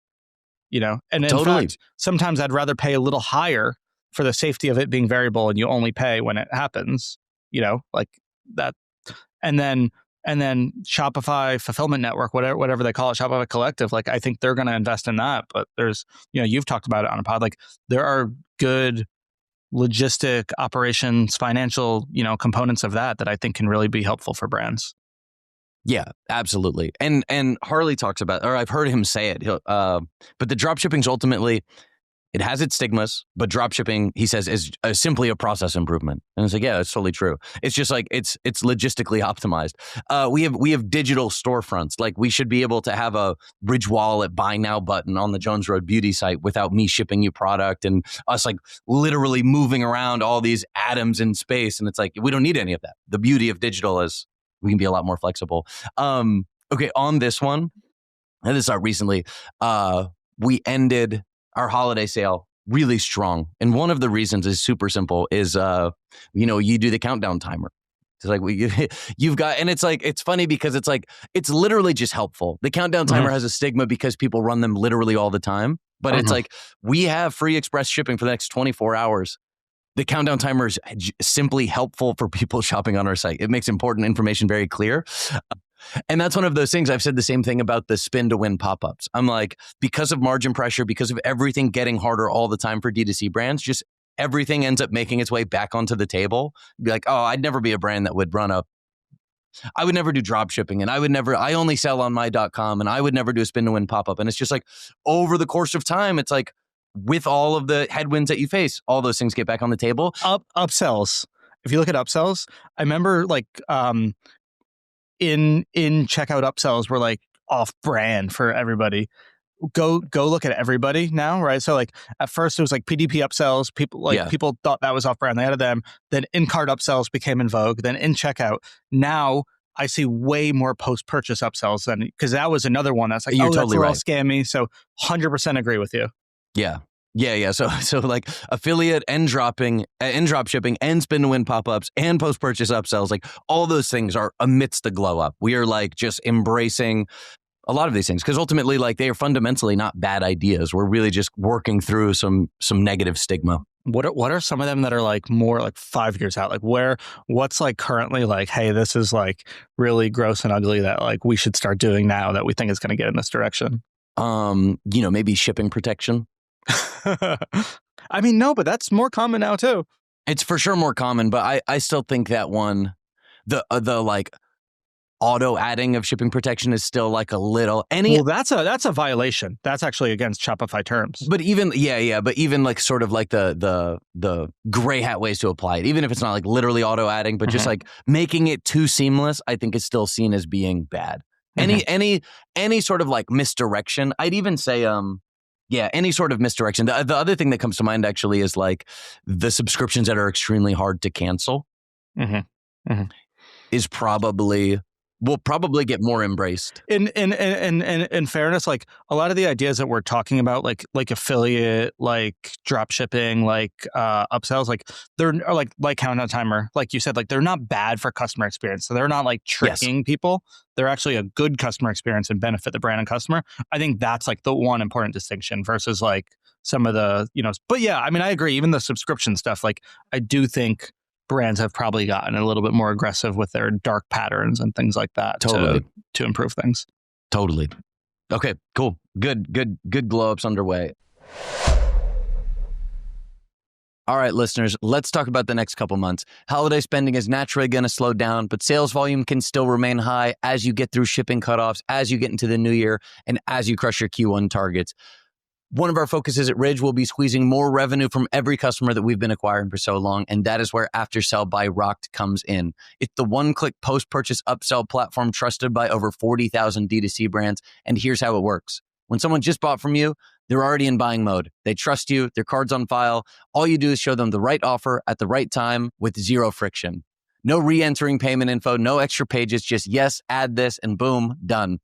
And in fact, sometimes I'd rather pay a little higher for the safety of it being variable and you only pay when it happens, like that. And then Shopify Fulfillment Network, whatever they call it, Shopify Collective, like I think they're going to invest in that. But there's, you've talked about it on a pod, like there are good logistic operations, financial, components of that I think can really be helpful for brands. Yeah, absolutely. And Harley talks about, or I've heard him say it, but the drop shipping's ultimately, It has its stigmas, but dropshipping, he says, is simply a process improvement. And it's like, yeah, that's totally true. It's just like it's logistically optimized. We have digital storefronts. Like we should be able to have a Bridge Wallet buy now button on the Jones Road Beauty site without me shipping you product and us like literally moving around all these atoms in space. And it's like we don't need any of that. The beauty of digital is we can be a lot more flexible. Okay, on this one, and this is recently, we ended our holiday sale really strong. And one of the reasons is super simple is, you do the countdown timer. It's like you've got, and it's like, it's funny because it's like, it's literally just helpful. The countdown timer has a stigma because people run them literally all the time. But it's like, we have free express shipping for the next 24 hours. The countdown timer is simply helpful for people shopping on our site. It makes important information very clear. And that's one of those things. I've said the same thing about the spin to win pop-ups. I'm like, because of margin pressure, because of everything getting harder all the time for D2C brands, just everything ends up making its way back onto the table. Be like, oh, I'd never be a brand that would I would never do drop shipping, and I only sell on my.com, and I would never do a spin to win pop-up. And it's just like over the course of time, it's like with all of the headwinds that you face, all those things get back on the table. Upsells. If you look at upsells, I remember like, in checkout upsells were like off brand for everybody. Go look at everybody now, right? So like at first it was like PDP upsells. People thought that was off brand. They added them. Then in-cart upsells became in vogue. Then in checkout. Now I see way more post-purchase upsells than, because that was another one that's like, You're totally right. All scammy. So 100% agree with you. Yeah. So like affiliate and drop shipping and spin to win pop-ups and post-purchase upsells, like all those things are amidst the glow up. We are like just embracing a lot of these things because ultimately like they are fundamentally not bad ideas. We're really just working through some negative stigma. What are some of them that are like more like 5 years out? Like what's like currently like, hey, this is like really gross and ugly that like we should start doing now that we think is going to get in this direction? Maybe shipping protection. I mean, no, but that's more common now too. It's for sure more common, but I still think that one, the like auto adding of shipping protection is still like a little. Well, that's a violation. That's actually against Shopify terms. But even but even like sort of like the gray hat ways to apply it, even if it's not like literally auto adding, but just like making it too seamless, I think is still seen as being bad. Any sort of like misdirection, I'd even say any sort of misdirection. The other thing that comes to mind actually is like the subscriptions that are extremely hard to cancel is will probably get more embraced. In fairness, like a lot of the ideas that we're talking about, like affiliate, like drop shipping, like upsells, like they're like countdown timer, like you said, like they're not bad for customer experience. So they're not like tricking people. They're actually a good customer experience and benefit the brand and customer. I think that's like the one important distinction versus like some of the, but yeah, I mean, I agree. Even the subscription stuff, like I do think brands have probably gotten a little bit more aggressive with their dark patterns and things like that to improve things. Totally. Okay, cool. Good glow ups underway. All right, listeners, let's talk about the next couple months. Holiday spending is naturally going to slow down, but sales volume can still remain high as you get through shipping cutoffs, as you get into the new year, and as you crush your Q1 targets. One of our focuses at Ridge will be squeezing more revenue from every customer that we've been acquiring for so long, and that is where Aftersell by Rocked comes in. It's the one-click post-purchase upsell platform trusted by over 40,000 D2C brands, and here's how it works. When someone just bought from you, they're already in buying mode. They trust you, their card's on file. All you do is show them the right offer at the right time with zero friction. No re-entering payment info, no extra pages, just yes, add this, and boom, done.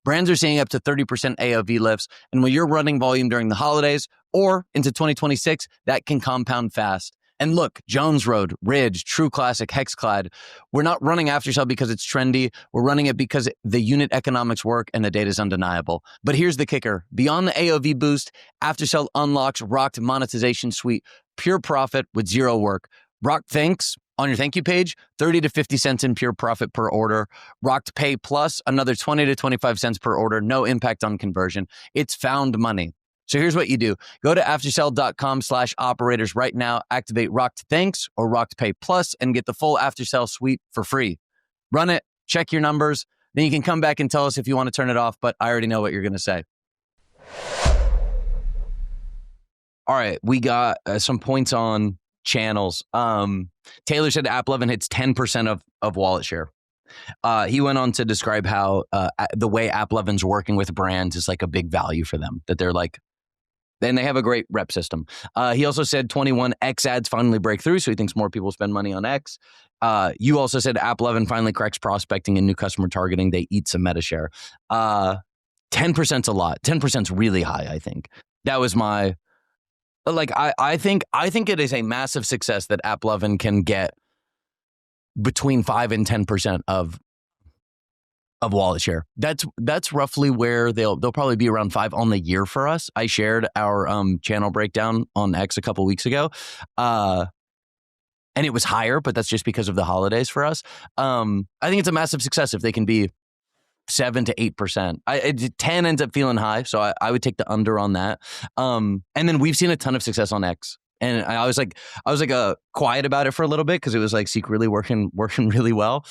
Brands are seeing up to 30% AOV lifts, and when you're running volume during the holidays or into 2026, that can compound fast. And look, Jones Road, Ridge, True Classic, Hexclad, we're not running Aftersell because it's trendy. We're running it because the unit economics work and the data is undeniable. But here's the kicker. Beyond the AOV boost, Aftersell unlocks Rocked monetization suite, pure profit with zero work. Rocked Thanks on your thank you page, 30 to 50 cents in pure profit per order. Rocked Pay Plus, another 20 to 25 cents per order, no impact on conversion. It's found money. So here's what you do. Go to aftersell.com/operators right now, activate Rocked Thanks or Rocked Pay Plus and get the full Aftersell suite for free. Run it, check your numbers, then you can come back and tell us if you want to turn it off, but I already know what you're going to say. All right, we got some points on channels. Taylor said AppLovin hits 10% of wallet share. He went on to describe how the way AppLovin's working with brands is like a big value for them, that they're like, and they have a great rep system. He also said 21 X ads finally break through, so he thinks more people spend money on X. You also said AppLovin finally corrects prospecting and new customer targeting. They eat some meta share. 10%'s a lot. 10%'s really high, I think. That was my, like, I think it is a massive success that AppLovin can get between 5 and 10% of wallet share. That's roughly where they'll probably be around 5 on the year for us. I shared our channel breakdown on X a couple weeks ago. And it was higher, but that's just because of the holidays for us. I think it's a massive success if they can be 7 to 8%. 10 ends up feeling high, so I would take the under on that. And then we've seen a ton of success on X. And I was quiet about it for a little bit because it was like secretly working really well.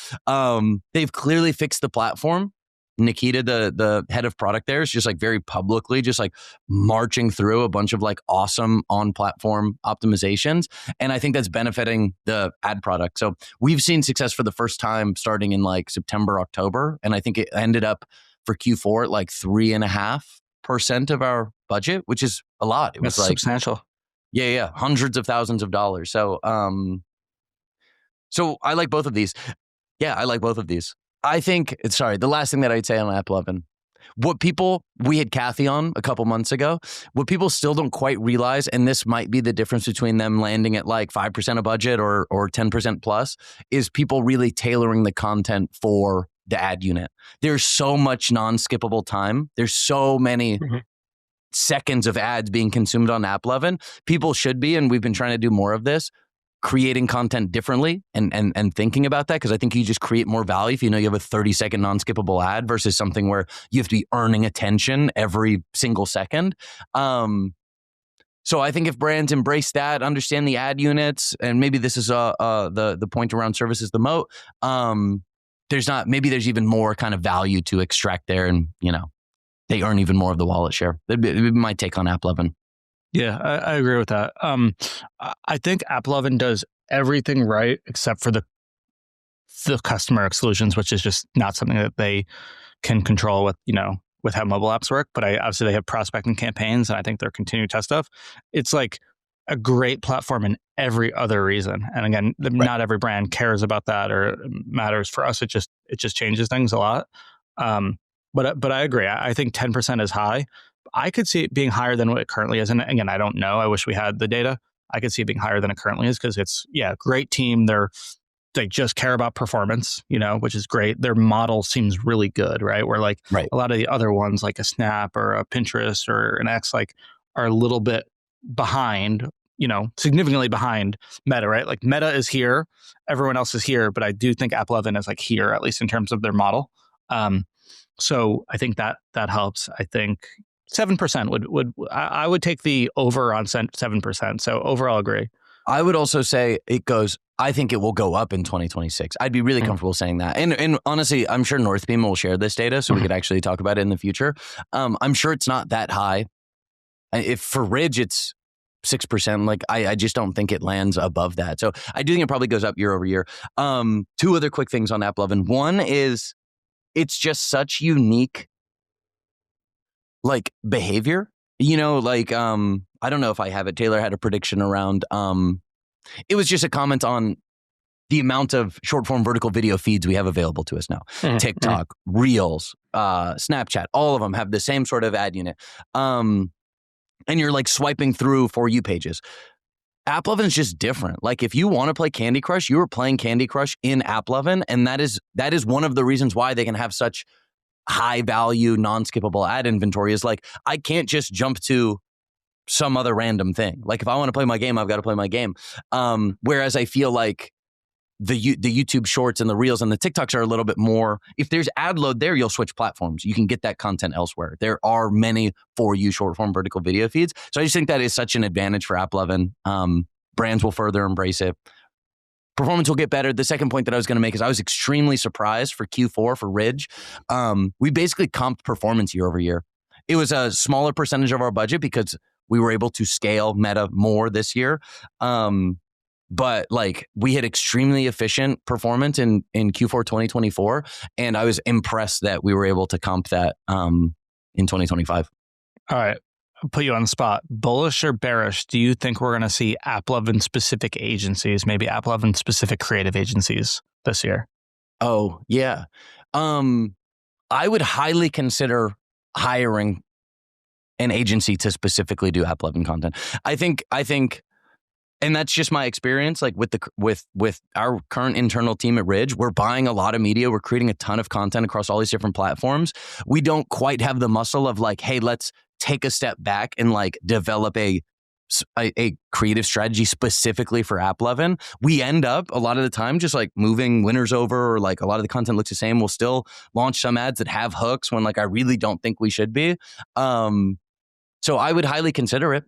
They've clearly fixed the platform. Nikita, the head of product there, is just like very publicly just like marching through a bunch of like awesome on-platform optimizations. And I think that's benefiting the ad product. So we've seen success for the first time starting in like September, October. And I think it ended up for Q4 at like 3.5% of our budget, which is a lot. It was That's like substantial. Yeah. Hundreds of thousands of dollars. So I like both of these. Yeah, I like both of these. I think, the last thing that I'd say on AppLovin, we had Kathy on a couple months ago, what people still don't quite realize, and this might be the difference between them landing at like 5% of budget or 10% plus, is people really tailoring the content for the ad unit. There's so much non-skippable time. There's so many seconds of ads being consumed on AppLovin. People should be, and we've been trying to do more of this, creating content differently and thinking about that, because I think you just create more value if you know you have a 30-second non-skippable ad versus something where you have to be earning attention every single second. So I think if brands embrace that, understand the ad units, and maybe this is the point around services, the moat, there's even more kind of value to extract there, and they earn even more of the wallet share. It'd be my take on AppLovin. Yeah, I agree with that. I think AppLovin does everything right except for the customer exclusions, which is just not something that they can control with how mobile apps work. But obviously they have prospecting campaigns, and I think they're continuing to test stuff. It's like a great platform in every other reason. And again, not every brand cares about that or matters. For us, it just changes things a lot. But I agree. I think 10% is high. I could see it being higher than what it currently is. And again, I don't know. I wish we had the data. I could see it being higher than it currently is because it's, great team. They just care about performance, which is great. Their model seems really good, right? Where a lot of the other ones like a Snap or a Pinterest or an X are a little bit behind, significantly behind Meta, right? Like Meta is here, everyone else is here, but I do think AppLovin is like here, at least in terms of their model. So I think that helps. I think 7% I would take the over on 7%. So overall, agree. I would also say I think it will go up in 2026. I'd be really comfortable saying that. And honestly, I'm sure Northbeam will share this data so we could actually talk about it in the future. I'm sure it's not that high. If for Ridge, it's 6%. I just don't think it lands above that. So I do think it probably goes up year over year. 2 other quick things on AppLovin. One is it's just such unique behavior, I don't know if I have it. Taylor had a prediction around, it was just a comment on the amount of short form vertical video feeds we have available to us now. TikTok, Reels, Snapchat, all of them have the same sort of ad unit. And you're swiping through For You pages. AppLovin is just different. If you want to play Candy Crush, you are playing Candy Crush in AppLovin. And that is one of the reasons why they can have such high value, non-skippable ad inventory is I can't just jump to some other random thing. If I want to play my game, I've got to play my game. Whereas I feel like the YouTube shorts and the Reels and the TikToks are a little bit more, if there's ad load there, you'll switch platforms. You can get that content elsewhere. There are many For You short form vertical video feeds. So I just think that is such an advantage for AppLovin. Brands will further embrace it. Performance will get better. The second point that I was going to make is I was extremely surprised for Q4 for Ridge. We basically comped performance year over year. It was a smaller percentage of our budget because we were able to scale Meta more this year. But like we had extremely efficient performance in Q4 2024. And I was impressed that we were able to comp that in 2025. All right. I'll put you on the spot. Bullish or bearish? Do you think we're going to see AppLovin specific agencies, maybe AppLovin specific creative agencies this year? Oh, yeah. I would highly consider hiring an agency to specifically do AppLovin content. I think, and that's just my experience. Like with our current internal team at Ridge, we're buying a lot of media. We're creating a ton of content across all these different platforms. We don't quite have the muscle of like, hey, let's take a step back and like develop a creative strategy specifically for AppLovin. We end up a lot of the time just like moving winners over, or like a lot of the content looks the same. We'll still launch some ads that have hooks when like I really don't think we should be. So I would highly consider it.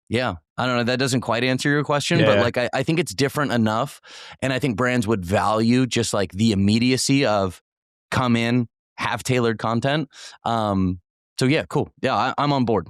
Yeah. I don't know. That doesn't quite answer your question, but like I think it's different enough. And I think brands would value just like the immediacy of come in, have tailored content. So yeah, cool. Yeah, I'm on board.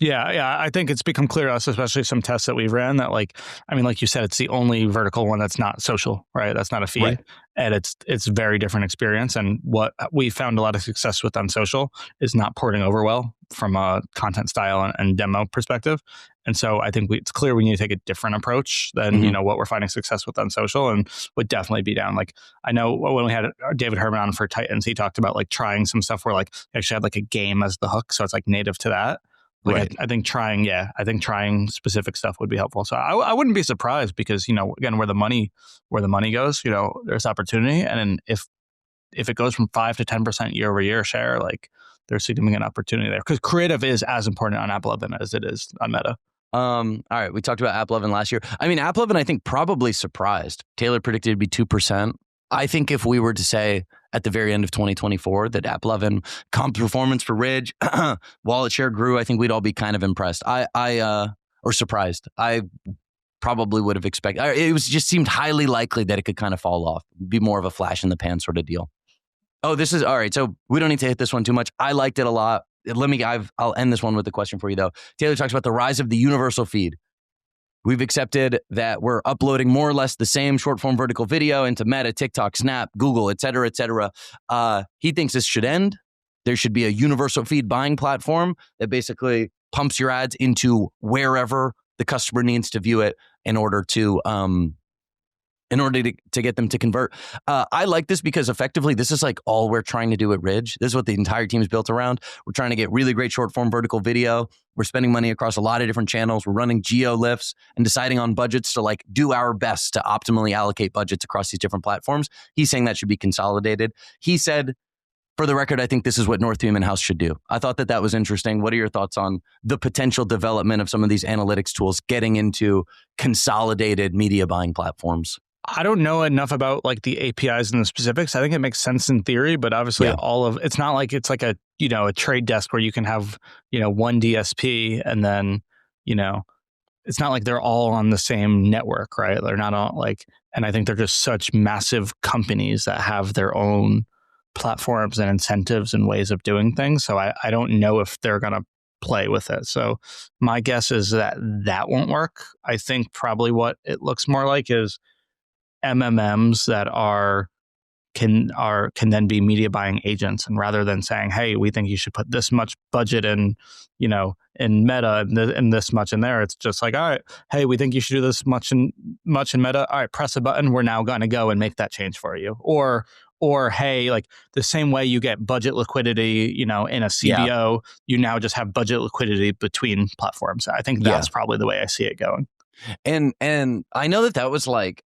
Yeah. I think it's become clear to us, especially some tests that we've ran, that like, I mean, like you said, it's the only vertical one that's not social, right? That's not a feed. Right. And it's very different experience. And what we found a lot of success with on social is not porting over well from a content style and demo perspective. And so I think it's clear we need to take a different approach than, you know, what we're finding success with on social, and would definitely be down. Like I know when we had David Herman on for Titans, he talked about like trying some stuff where like they actually had like a game as the hook. So it's like native to that. Like right. I think trying specific stuff would be helpful. So I wouldn't be surprised, because, you know, again, where the money goes, you know, there's opportunity. And if it goes from 5 to 10% year over year share, like there's significant opportunity there, because creative is as important on AppLovin as it is on Meta. All right. We talked about AppLovin last year. I mean, AppLovin, I think probably surprised. Taylor predicted it'd be 2%. I think if we were to say at the very end of 2024 that AppLovin comp performance for Ridge, wallet share grew, I think we'd all be kind of impressed. Or surprised. I probably would have expected. It just seemed highly likely that it could kind of fall off, be more of a flash in the pan sort of deal. Oh, this is all right. So we don't need to hit this one too much. I liked it a lot. I'll end this one with a question for you though. Taylor talks about the rise of the universal feed. We've accepted that we're uploading more or less the same short form vertical video into Meta, TikTok, Snap, Google, et cetera, et cetera. He thinks this should end. There should be a universal feed buying platform that basically pumps your ads into wherever the customer needs to view it in order to get them to convert. I like this because effectively this is like all we're trying to do at Ridge. This is what the entire team is built around. We're trying to get really great short form vertical video. We're spending money across a lot of different channels. We're running geo lifts and deciding on budgets to like do our best to optimally allocate budgets across these different platforms. He's saying that should be consolidated. He said, for the record, I think this is what North Beam in-house should do. I thought that was interesting. What are your thoughts on the potential development of some of these analytics tools getting into consolidated media buying platforms? I don't know enough about like the APIs and the specifics. I think it makes sense in theory, but obviously it's not like it's like a trade desk where you can have, one DSP and then, it's not like they're all on the same network, right? They're not all like, and I think they're just such massive companies that have their own platforms and incentives and ways of doing things. So I don't know if they're going to play with it. So my guess is that won't work. I think probably what it looks more like is MMMs that can then be media buying agents, and rather than saying, hey, we think you should put this much budget in Meta and this much in there, it's just like, all right, hey, we think you should do this much in Meta. All right, press a button. We're now going to go and make that change for you. Or hey, like the same way you get budget liquidity, in a CBO, you now just have budget liquidity between platforms. I think that's probably the way I see it going. And I know that was like,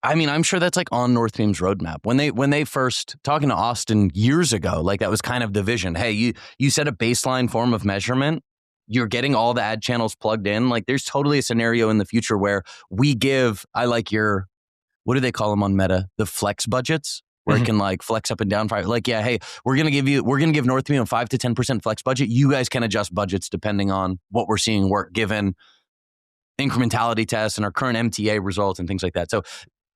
I mean, I'm sure that's like on North Beam's roadmap. When they first talking to Austin years ago, like that was kind of the vision. Hey, you set a baseline form of measurement. You're getting all the ad channels plugged in. Like there's totally a scenario in the future where we give, what do they call them on Meta? The flex budgets, where it can like flex up and down. Like, yeah, hey, we're going to give North Beam a 5 to 10% flex budget. You guys can adjust budgets depending on what we're seeing work, given incrementality tests and our current MTA results and things like that. So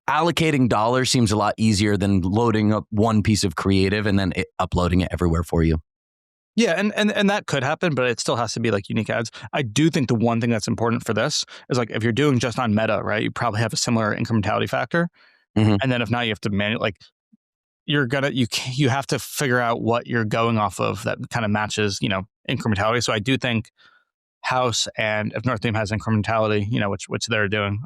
allocating dollars seems a lot easier than loading up one piece of creative and then uploading it everywhere for you. Yeah, and that could happen, but it still has to be like unique ads. I do think the one thing that's important for this is like if you're doing just on Meta, right? You probably have a similar incrementality factor, Mhm. and then if now you have to like you have to figure out what you're going off of that kind of matches incrementality. So I do think House and if North Beam has incrementality, which they're doing,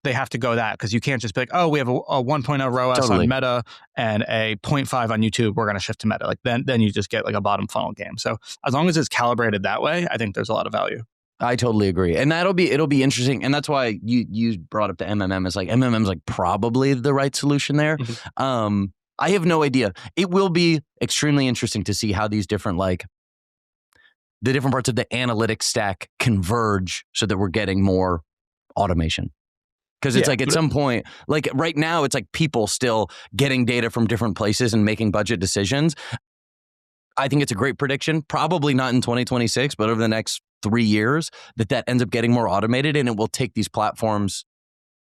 they have to go that because you can't just be like, oh, we have a 1.0 ROAS Totally. on Meta and a 0.5 on YouTube. We're going to shift to Meta. Like then you just get like a bottom funnel game. So as long as it's calibrated that way, I think there's a lot of value. I totally agree. And it'll be interesting. And that's why you brought up the MMM as like MMM's like probably the right solution there. Mm-hmm. I have no idea. It will be extremely interesting to see how these different the different parts of the analytics stack converge so that we're getting more automation. Because it's like at some point, like right now, it's like people still getting data from different places and making budget decisions. I think it's a great prediction, probably not in 2026, but over the next 3 years, that ends up getting more automated and it will take these platforms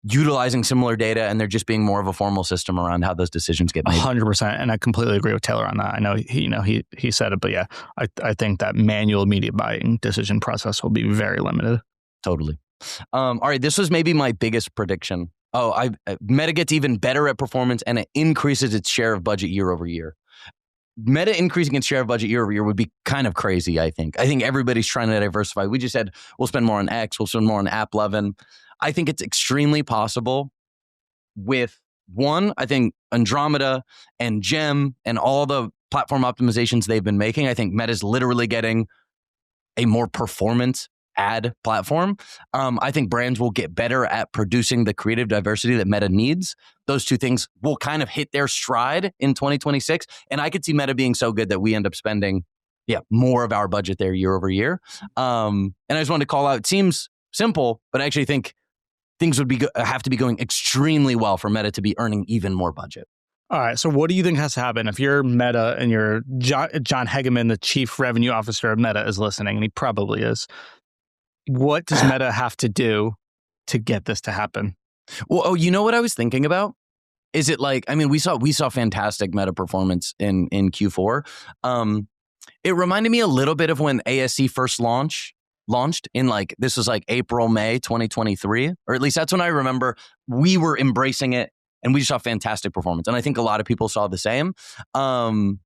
utilizing similar data and there just being more of a formal system around how those decisions get made. 100%. And I completely agree with Taylor on that. I know he said it, but yeah, I think that manual media buying decision process will be very limited. Totally. All right, this was maybe my biggest prediction. Meta gets even better at performance and it increases its share of budget year over year. Meta increasing its share of budget year over year would be kind of crazy, I think. I think everybody's trying to diversify. We just said we'll spend more on X, we'll spend more on AppLovin. I think it's extremely possible with one, I think Andromeda and Gem and all the platform optimizations they've been making. I think Meta's literally getting a more performance ad platform. I think brands will get better at producing the creative diversity that Meta needs. Those two things will kind of hit their stride in 2026. And I could see Meta being so good that we end up spending more of our budget there year over year. And I just wanted to call out, it seems simple, but I actually think things would have to be going extremely well for Meta to be earning even more budget. All right. So what do you think has to happen if you're Meta and you're John Hegeman, the chief revenue officer of Meta, is listening, and he probably is. What does Meta have to do to get this to happen? Well, you know what I was thinking about? Is it like, I mean, we saw fantastic Meta performance in Q4. It reminded me a little bit of when ASC first launched in this was like April, May 2023, or at least that's when I remember we were embracing it and we saw fantastic performance. And I think a lot of people saw the same. And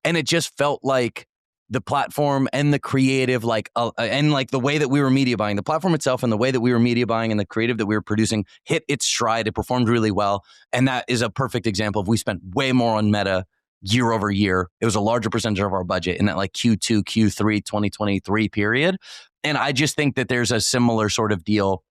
it just felt like the platform and the creative, and the way that we were media buying, the platform itself and the way that we were media buying and the creative that we were producing hit its stride. It performed really well. And that is a perfect example of we spent way more on Meta year over year. It was a larger percentage of our budget in that Q2, Q3, 2023 period. And I just think that there's a similar sort of deal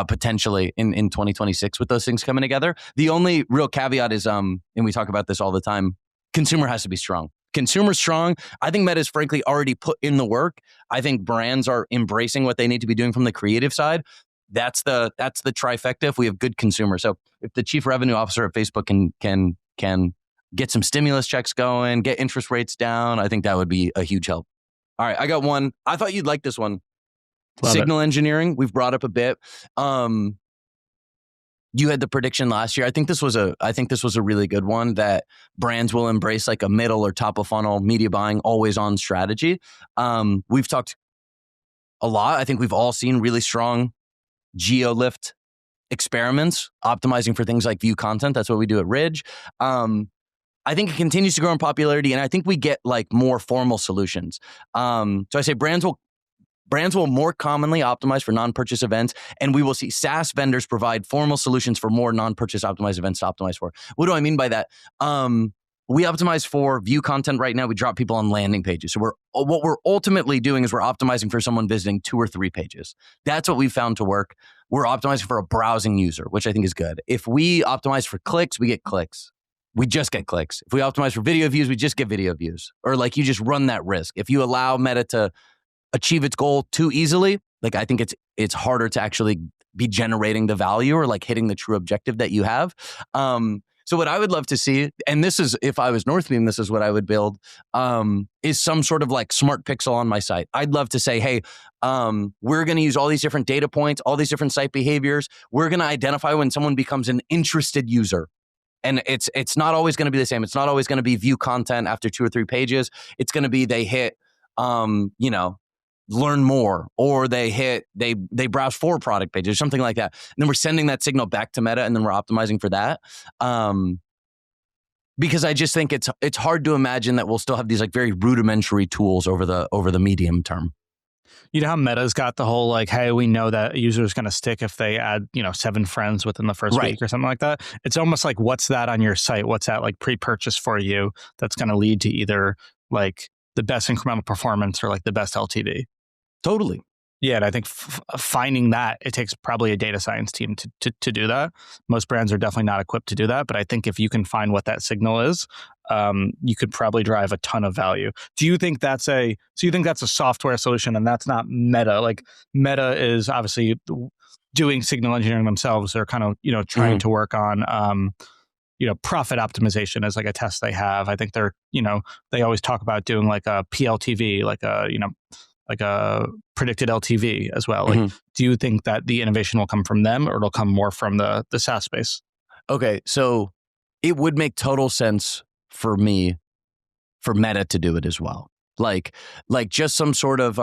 potentially in 2026 with those things coming together. The only real caveat is, and we talk about this all the time, consumer has to be strong. Consumer strong. I think Meta's frankly already put in the work. I think brands are embracing what they need to be doing from the creative side. That's the trifecta if we have good consumers. So if the chief revenue officer at Facebook can get some stimulus checks going, get interest rates down, I think that would be a huge help. All right, I got one. I thought you'd like this one. Love Signal engineering, we've brought up a bit. You had the prediction last year. I think this was a really good one that brands will embrace a middle or top of funnel media buying, always on strategy. We've talked a lot. I think we've all seen really strong geo lift experiments, optimizing for things like view content. That's what we do at Ridge. I think it continues to grow in popularity, and I think we get more formal solutions. So I say brands will more commonly optimize for non-purchase events, and we will see SaaS vendors provide formal solutions for more non-purchase optimized events to optimize for. What do I mean by that? We optimize for view content right now. We drop people on landing pages. So what we're ultimately doing is we're optimizing for someone visiting 2 or 3 pages. That's what we've found to work. We're optimizing for a browsing user, which I think is good. If we optimize for clicks, we get clicks. We just get clicks. If we optimize for video views, we just get video views. Or you just run that risk. If you allow Meta to achieve its goal too easily, I think it's harder to actually be generating the value or hitting the true objective that you have. So what I would love to see, and this is, if I was Northbeam, this is what I would build, is some sort of smart pixel on my site. I'd love to say, hey, we're going to use all these different data points, all these different site behaviors. We're going to identify when someone becomes an interested user. And it's not always going to be the same. It's not always going to be view content after 2 or 3 pages. It's going to be they hit, learn more, or they browse 4 product pages, something like that. And then we're sending that signal back to Meta, and then we're optimizing for that. Because I just think it's hard to imagine that we'll still have these like very rudimentary tools over the medium term. You know how Meta's got the whole like, hey, we know that a user is going to stick if they add, 7 friends within the first week or something like that. It's almost like, what's that on your site? What's that like pre-purchase for you that's going to lead to either like the best incremental performance or like the best LTV? Totally. Yeah, and I think finding that, it takes probably a data science team to do that. Most brands are definitely not equipped to do that, but I think if you can find what that signal is, you could probably drive a ton of value. Do you think that's a software solution and that's not Meta? Like Meta is obviously doing signal engineering themselves. They're kind of, trying to work on, profit optimization as like a test they have. I think they're, they always talk about doing like a PLTV, like a predicted LTV as well. Like, do you think that the innovation will come from them or it'll come more from the SaaS space? Okay, so it would make total sense for Meta to do it as well. Like just some sort of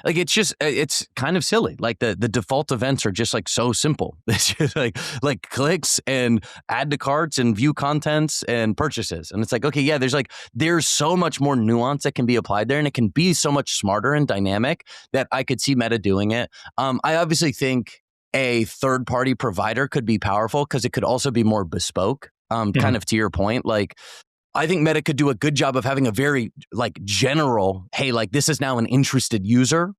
it's kind of silly. Like the default events are just like so simple. It's just like clicks and add to carts and view contents and purchases. And it's like, okay, yeah, there's so much more nuance that can be applied there, and it can be so much smarter and dynamic that I could see Meta doing it. I obviously think a third-party provider could be powerful because it could also be more bespoke. Kind of to your point, like I think Meta could do a good job of having a very like general, hey, like this is now an interested user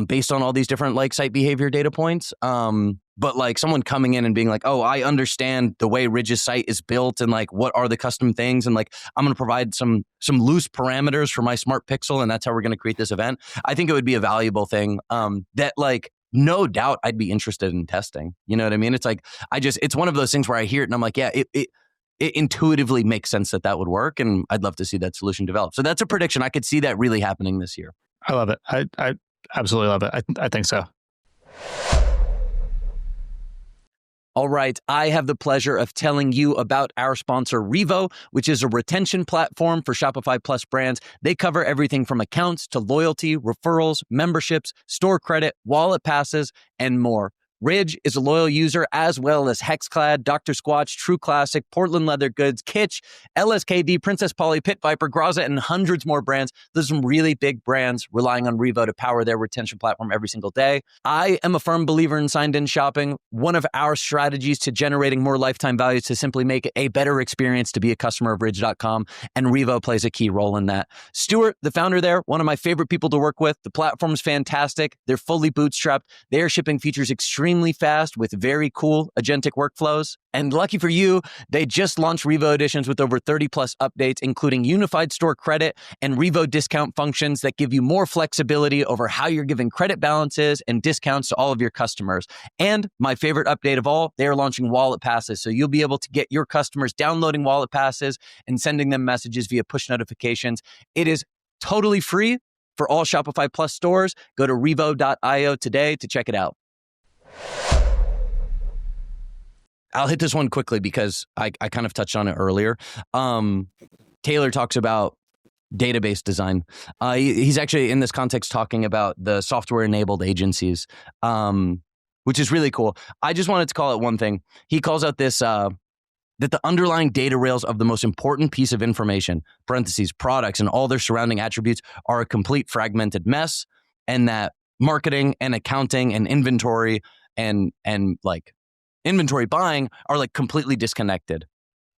based on all these different like site behavior data points. But like someone coming in and being like, oh, I understand the way Ridge's site is built and like what are the custom things, and like I'm going to provide some loose parameters for my smart pixel, and that's how we're going to create this event. I think it would be a valuable thing that like no doubt I'd be interested in testing. You know what I mean? It's like it's one of those things where I hear it and I'm like, yeah, it intuitively makes sense that would work, and I'd love to see that solution develop. So that's a prediction. I could see that really happening this year. I love it. I absolutely love it. I think so. All right, I have the pleasure of telling you about our sponsor, Revo, which is a retention platform for Shopify Plus brands. They cover everything from accounts to loyalty, referrals, memberships, store credit, wallet passes, and more. Ridge is a loyal user, as well as Hexclad, Dr. Squatch, True Classic, Portland Leather Goods, Kitsch, LSKD, Princess Polly, Pit Viper, Graza, and hundreds more brands. There's some really big brands relying on Revo to power their retention platform every single day. I am a firm believer in signed-in shopping. One of our strategies to generating more lifetime value is to simply make it a better experience to be a customer of Ridge.com, and Revo plays a key role in that. Stuart, the founder there, one of my favorite people to work with. The platform's fantastic. They're fully bootstrapped. They are shipping features extremely fast with very cool agentic workflows. And lucky for you, they just launched Revo editions with over 30 plus updates, including unified store credit and Revo discount functions that give you more flexibility over how you're giving credit balances and discounts to all of your customers. And my favorite update of all, they are launching wallet passes. So you'll be able to get your customers downloading wallet passes and sending them messages via push notifications. It is totally free for all Shopify Plus stores. Go to revo.io today to check it out. I'll hit this one quickly because I kind of touched on it earlier. Taylor talks about database design. He's actually in this context talking about the software-enabled agencies, which is really cool. I just wanted to call it one thing. He calls out this, that the underlying data rails of the most important piece of information, parentheses, products and all their surrounding attributes, are a complete fragmented mess, and that marketing and accounting and inventory and like inventory buying are like completely disconnected.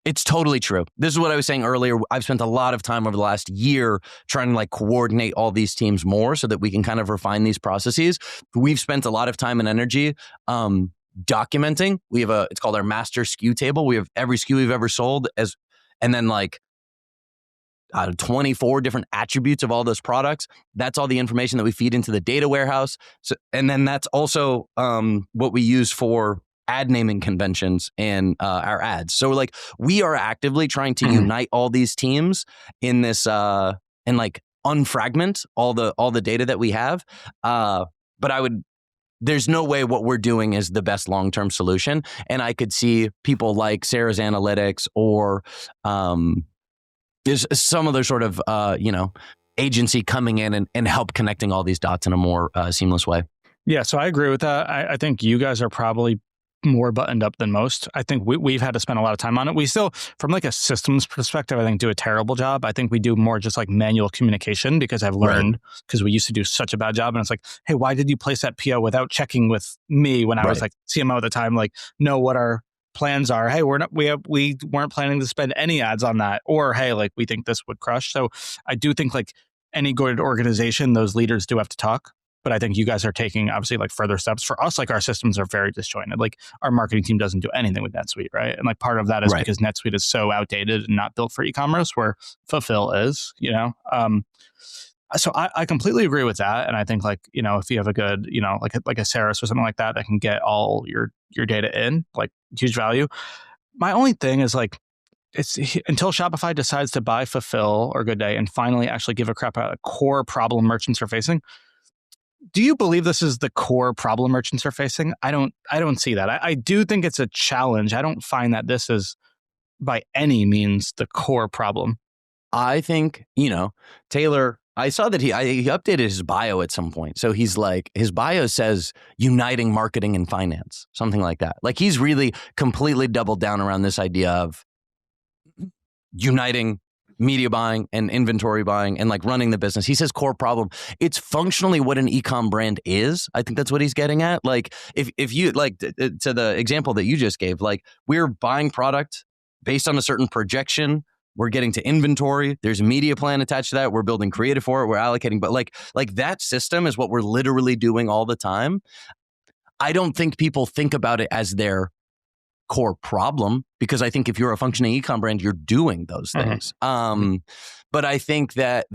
It's totally true. This is what I was saying earlier. I've spent a lot of time over the last year trying to like coordinate all these teams more so that we can kind of refine these processes. We've spent a lot of time and energy documenting. We have it's called our master SKU table. We have every SKU we've ever sold and then like 24 different attributes of all those products. That's all the information that we feed into the data warehouse. So, and then that's also what we use for ad naming conventions and our ads. So like we are actively trying to unite all these teams in this and like unfragment all the data that we have. But I would there's no way what we're doing is the best long-term solution. And I could see people like Sarah's Analytics or there's some other sort of, agency coming in and help connecting all these dots in a more seamless way. Yeah, so I agree with that. I think you guys are probably more buttoned up than most. I think we've had to spend a lot of time on it. We still, from like a systems perspective, I think do a terrible job. I think we do more just like manual communication because I've learned, because we used to do such a bad job. And it's like, hey, why did you place that PO without checking with me when I was like CMO at the time? Like, know what our plans are. Hey, we weren't planning to spend any ads on that. Or, hey, like we think this would crush. So I do think like any good organization, those leaders do have to talk. But I think you guys are taking obviously like further steps. For us, like our systems are very disjointed. Like our marketing team doesn't do anything with NetSuite, right? And like part of that is because NetSuite is so outdated and not built for e-commerce, where Fulfill is, So I completely agree with that. And I think like, if you have a good, like a Saris or something like that can get all your data in, like huge value. My only thing is like, it's until Shopify decides to buy Fulfill or Good Day and finally actually give a crap about a core problem merchants are facing. Do you believe this is the core problem merchants are facing? I don't see that. I do think it's a challenge. I don't find that this is by any means the core problem. I think, Taylor, I saw that he updated his bio at some point. So he's like, his bio says uniting marketing and finance, something like that. Like he's really completely doubled down around this idea of uniting media buying and inventory buying and like running the business. He says core problem. It's functionally what an e-com brand is. I think that's what he's getting at. Like if you like to the example that you just gave, like we're buying product based on a certain projection. We're getting to inventory. There's a media plan attached to that. We're building creative for it. We're allocating, but like that system is what we're literally doing all the time. I don't think people think about it as their core problem, because I think if you're a functioning e-com brand, you're doing those things. But I think that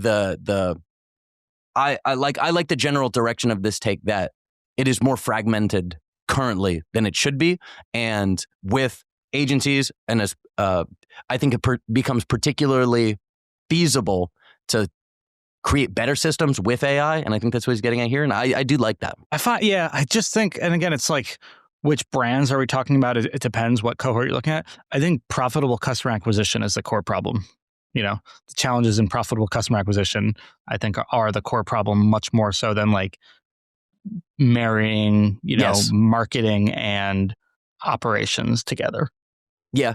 I like the general direction of this take, that it is more fragmented currently than it should be, and with agencies, and as I think it becomes particularly feasible to create better systems with AI, and I think that's what he's getting at here, and I do like that. I just think, and again, it's like, which brands are we talking about? It depends what cohort you're looking at. I think profitable customer acquisition is the core problem. The challenges in profitable customer acquisition, I think, are the core problem, much more so than like marrying, marketing and operations together. Yeah,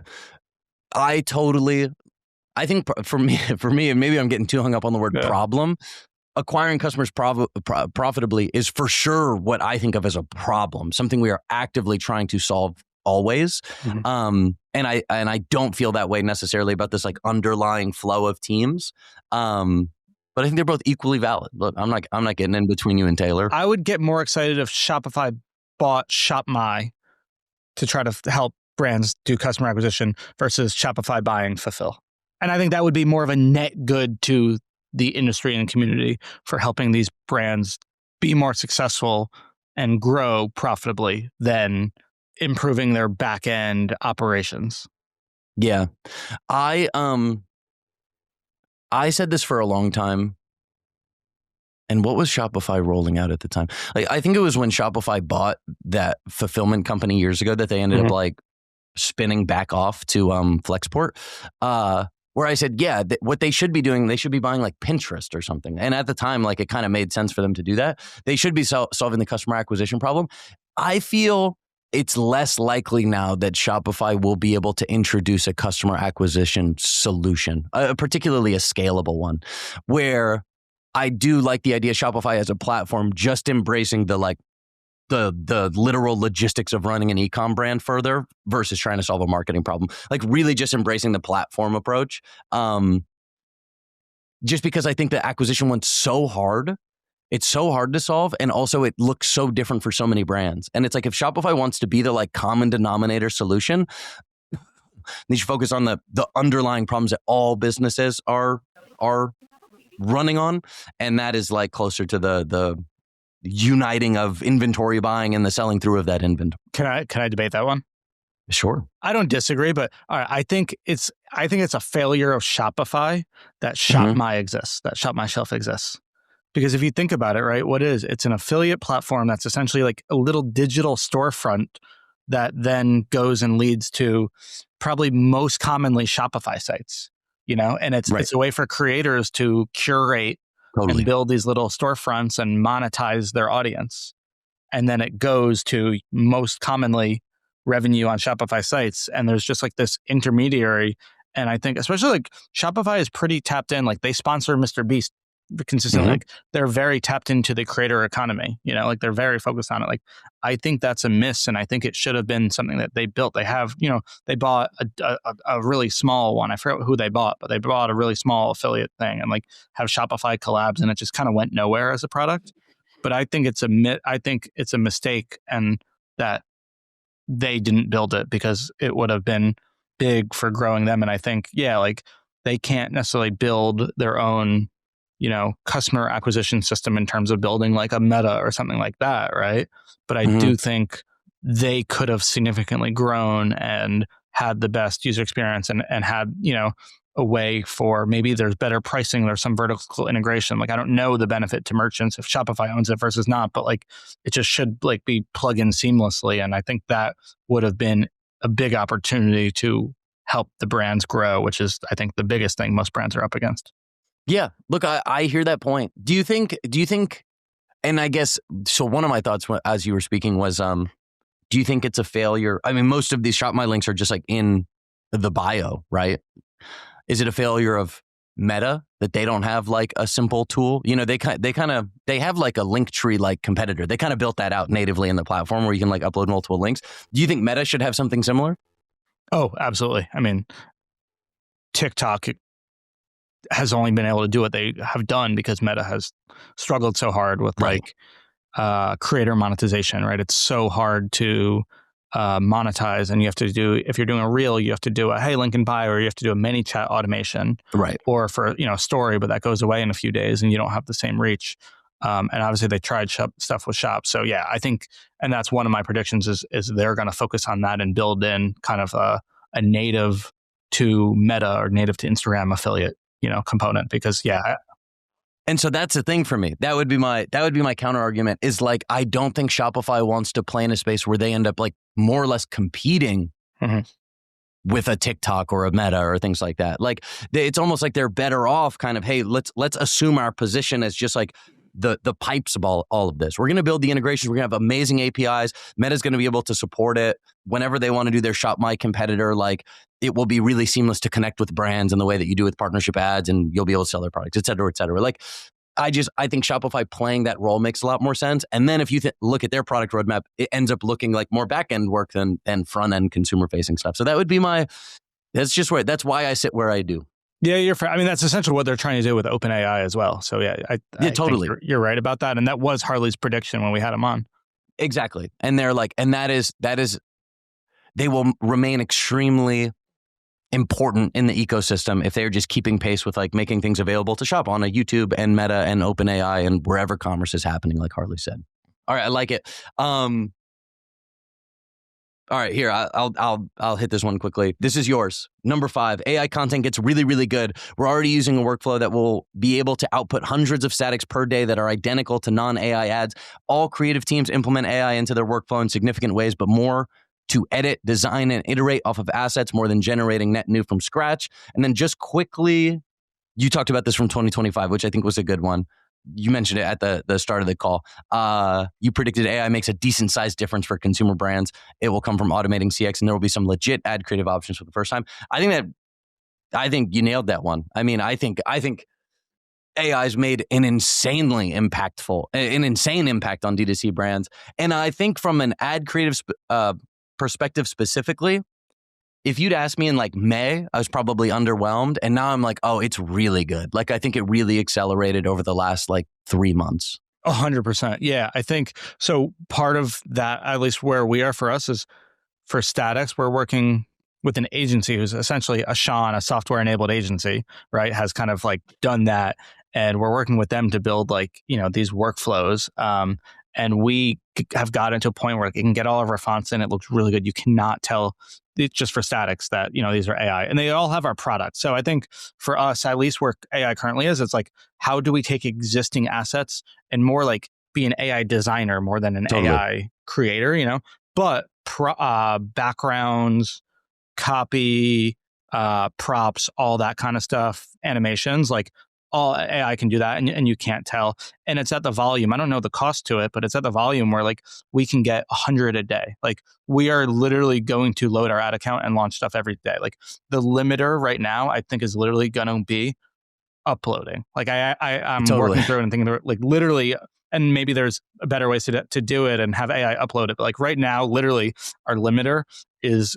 I think for me, and maybe I'm getting too hung up on the word problem. Acquiring customers profitably is for sure what I think of as a problem, something we are actively trying to solve always. And I don't feel that way necessarily about this like underlying flow of teams. But I think they're both equally valid. Look, I'm not getting in between you and Taylor. I would get more excited if Shopify bought ShopMy to try to help brands do customer acquisition versus Shopify buying Fulfill. And I think that would be more of a net good to the industry and community for helping these brands be more successful and grow profitably than improving their back end operations. Yeah. I said this for a long time. And what was Shopify rolling out at the time? Like, I think it was when Shopify bought that fulfillment company years ago that they ended up like spinning back off to Flexport. Where I said, what they should be doing, they should be buying like Pinterest or something. And at the time, like it kind of made sense for them to do that. They should be solving the customer acquisition problem. I feel it's less likely now that Shopify will be able to introduce a customer acquisition solution, particularly a scalable one, where I do like the idea of Shopify as a platform just embracing the literal logistics of running an e-com brand further versus trying to solve a marketing problem. Like really just embracing the platform approach. Just because I think the acquisition one's so hard. It's so hard to solve, and also it looks so different for so many brands. And it's like if Shopify wants to be the like common denominator solution, they should focus on the underlying problems that all businesses are running on, and that is like closer to the uniting of inventory buying and the selling through of that inventory. Can I debate that one? Sure. I don't disagree, but I think it's a failure of Shopify that ShopMy exists, that ShopMy shelf exists. Because if you think about it, right, what is it's an affiliate platform that's essentially like a little digital storefront that then goes and leads to probably most commonly Shopify sites, and it's a way for creators to curate and build these little storefronts and monetize their audience. And then it goes to most commonly revenue on Shopify sites. And there's just like this intermediary. And I think especially like Shopify is pretty tapped in, like they sponsor Mr. Beast consistently. Like they're very tapped into the creator economy, like they're very focused on it. Like I think that's a miss, and I think it should have been something that they built. They have, they bought a really small one. I forget who they bought, but they bought a really small affiliate thing and like have Shopify collabs, and it just kind of went nowhere as a product. But I think it's a mistake, and that they didn't build it because it would have been big for growing them. And I think, like they can't necessarily build their own customer acquisition system in terms of building like a Meta or something like that, right? But I do think they could have significantly grown and had the best user experience and had, a way for maybe there's better pricing, there's some vertical integration. Like I don't know the benefit to merchants if Shopify owns it versus not, but like it just should like be plug in seamlessly. And I think that would have been a big opportunity to help the brands grow, which is I think the biggest thing most brands are up against. Yeah, look, I hear that point. Do you think, and I guess, so one of my thoughts as you were speaking was, do you think it's a failure? I mean, most of these Shop My links are just like in the bio, right? Is it a failure of Meta that they don't have like a simple tool? They have like a link tree like competitor. They kind of built that out natively in the platform where you can like upload multiple links. Do you think Meta should have something similar? Oh, absolutely. I mean, TikTok has only been able to do what they have done because Meta has struggled so hard with like creator monetization, right? It's so hard to monetize, and you have to do, if you're doing a reel, you have to do a hey link in bio, or you have to do a mini chat automation, right? Or for story, but that goes away in a few days and you don't have the same reach. And obviously they tried stuff with Shop. So yeah, I think, and that's one of my predictions is they're going to focus on that and build in kind of a native to Meta or native to Instagram affiliate component, because and so that's the thing for me. That would be my counter argument is like, I don't think Shopify wants to play in a space where they end up like more or less competing with a TikTok or a Meta or things like that. Like it's almost like they're better off kind of, hey, let's assume our position as just like the pipes of all of this. We're going to build the integrations. We're going to have amazing APIs. Meta's going to be able to support it whenever they want to do their Shop My competitor. Like it will be really seamless to connect with brands in the way that you do with partnership ads, and you'll be able to sell their products, et cetera, et cetera. Like I think Shopify playing that role makes a lot more sense. And then if you look at their product roadmap, it ends up looking like more back-end work than front end consumer facing stuff. So that would be that's why I sit where I do. Yeah, I mean, that's essentially what they're trying to do with OpenAI as well. So yeah, I totally. Think you're right about that. And that was Harley's prediction when we had him on. Exactly. And they're like, and that is, they will remain extremely important in the ecosystem if they're just keeping pace with like making things available to shop on a YouTube and Meta and OpenAI and wherever commerce is happening, like Harley said. All right, I like it. All right, here, I'll hit this one quickly. This is yours. Number 5, AI content gets really, really good. We're already using a workflow that will be able to output hundreds of statics per day that are identical to non-AI ads. All creative teams implement AI into their workflow in significant ways, but more to edit, design, and iterate off of assets more than generating net new from scratch. And then just quickly, you talked about this from 2025, which I think was a good one. You mentioned it at the start of the call. You predicted AI makes a decent sized difference for consumer brands. It will come from automating CX, and there will be some legit ad creative options for the first time. I think you nailed that one. I mean, I think AI's made an insane impact on D2C brands. And I think from an ad creative perspective specifically, if you'd asked me in like May, I was probably underwhelmed. And now I'm like, oh, it's really good. Like, I think it really accelerated over the last like 3 months. 100%. Yeah, I think so. Part of that, at least where we are for us, is for statics, we're working with an agency who's essentially a software enabled agency, right? Has kind of like done that. And we're working with them to build like, these workflows. And we have gotten to a point where it can get all of our fonts in. It looks really good. You cannot tell it's just for statics that, these are AI, and they all have our products. So I think for us, at least where AI currently is, it's like, how do we take existing assets and more like be an AI designer more than an AI creator, but backgrounds, copy, props, all that kind of stuff, animations, like all AI can do that, and you can't tell. And it's at the volume. I don't know the cost to it, but it's at the volume where like we can get 100 a day. Like we are literally going to load our ad account and launch stuff every day. Like the limiter right now, I think, is literally going to be uploading. Like I'm working through it and thinking like literally, and maybe there's better ways to do it and have AI upload it. But like right now, literally our limiter is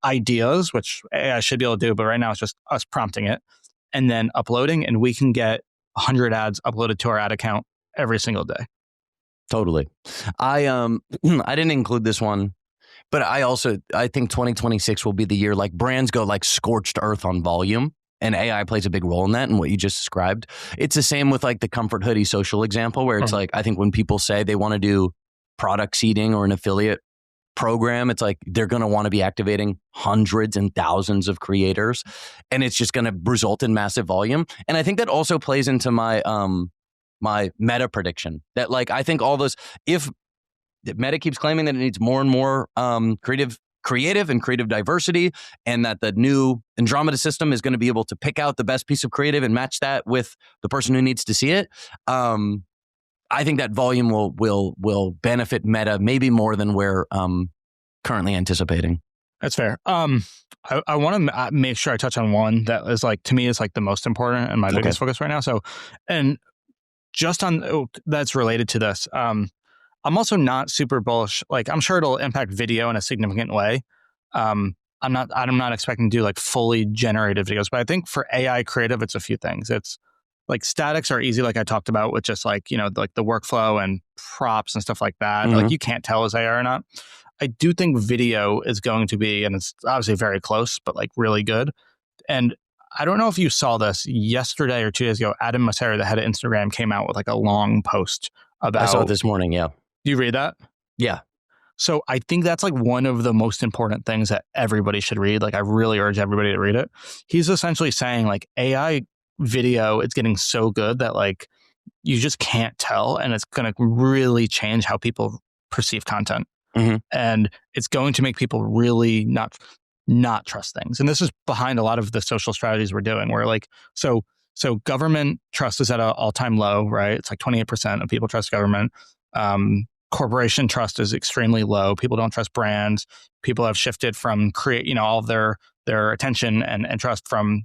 ideas, which AI should be able to do, but right now it's just us prompting it and then uploading, and we can get 100 ads uploaded to our ad account every single day. Totally. I didn't include this one, but I think 2026 will be the year like brands go like scorched earth on volume, and AI plays a big role in that and what you just described. It's the same with like the Comfort Hoodie social example, where it's like, I think when people say they want to do product seeding or an affiliate program, it's like they're going to want to be activating hundreds and thousands of creators, and it's just going to result in massive volume. And I think that also plays into my my meta prediction that like I think all those, if Meta keeps claiming that it needs more and more creative and creative diversity, and that the new Andromeda system is going to be able to pick out the best piece of creative and match that with the person who needs to see it. I think that volume will benefit Meta maybe more than we're currently anticipating. That's fair. I want to make sure I touch on one that is like, to me, is like the most important and my biggest focus right now. So, and just on that's related to this. I'm also not super bullish. Like, I'm sure it'll impact video in a significant way. I'm not expecting to do like fully generated videos, but I think for AI creative, it's a few things. It's like statics are easy, like I talked about, with just like, like the workflow and props and stuff like that. Mm-hmm. Like you can't tell is AI or not. I do think video is going to be, and it's obviously very close, but like really good. And I don't know if you saw this yesterday or 2 days ago, Adam Mosseri, the head of Instagram, came out with like a long post about... I saw it this morning, yeah. Do you read that? Yeah. So I think that's like one of the most important things that everybody should read. Like I really urge everybody to read it. He's essentially saying like AI video is getting so good that like you just can't tell, and it's going to really change how people perceive content. Mm-hmm. And it's going to make people really not trust things. And this is behind a lot of the social strategies we're doing, where like so government trust is at an all-time low, right? It's like 28% of people trust government. Corporation trust is extremely low. People don't trust brands. People have shifted from all of their attention and trust from,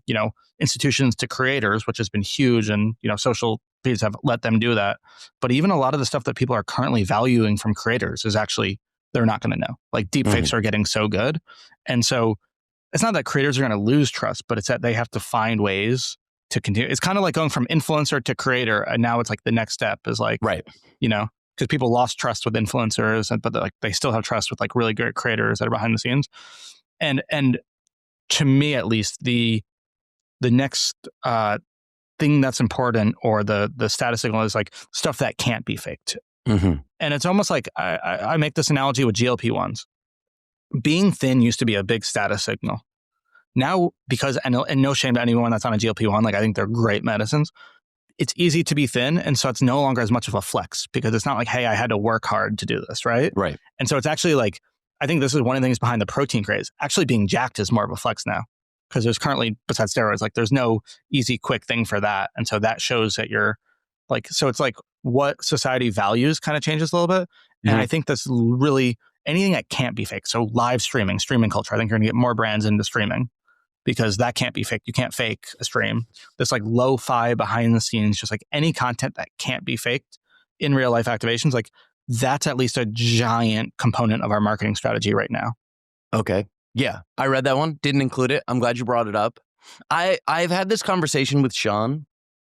institutions to creators, which has been huge. And, social feeds have let them do that. But even a lot of the stuff that people are currently valuing from creators is actually, they're not going to know. Like deepfakes are getting so good. And so it's not that creators are going to lose trust, but it's that they have to find ways to continue. It's kind of like going from influencer to creator. And now it's like the next step is like, right. Because people lost trust with influencers, but like they still have trust with like really great creators that are behind the scenes. And to me, at least, the next thing that's important, or the status signal, is like stuff that can't be faked. Mm-hmm. And it's almost like I make this analogy with GLP-1s. Being thin used to be a big status signal. Now, because and no shame to anyone that's on a GLP-1, like I think they're great medicines. It's easy to be thin, and so it's no longer as much of a flex, because it's not like, hey, I had to work hard to do this, right? Right. And so it's actually like, I think this is one of the things behind the protein craze. Actually being jacked is more of a flex now, because there's currently, besides steroids, like there's no easy, quick thing for that. And so that shows that you're like, so it's like what society values kind of changes a little bit. And I think that's really anything that can't be fake. So live streaming culture, I think you're going to get more brands into streaming, because that can't be faked. You can't fake a stream. This like lo-fi behind the scenes, just like any content that can't be faked in real life activations, like that's at least a giant component of our marketing strategy right now. Okay. Yeah. I read that one. Didn't include it. I'm glad you brought it up. I've had this conversation with Sean,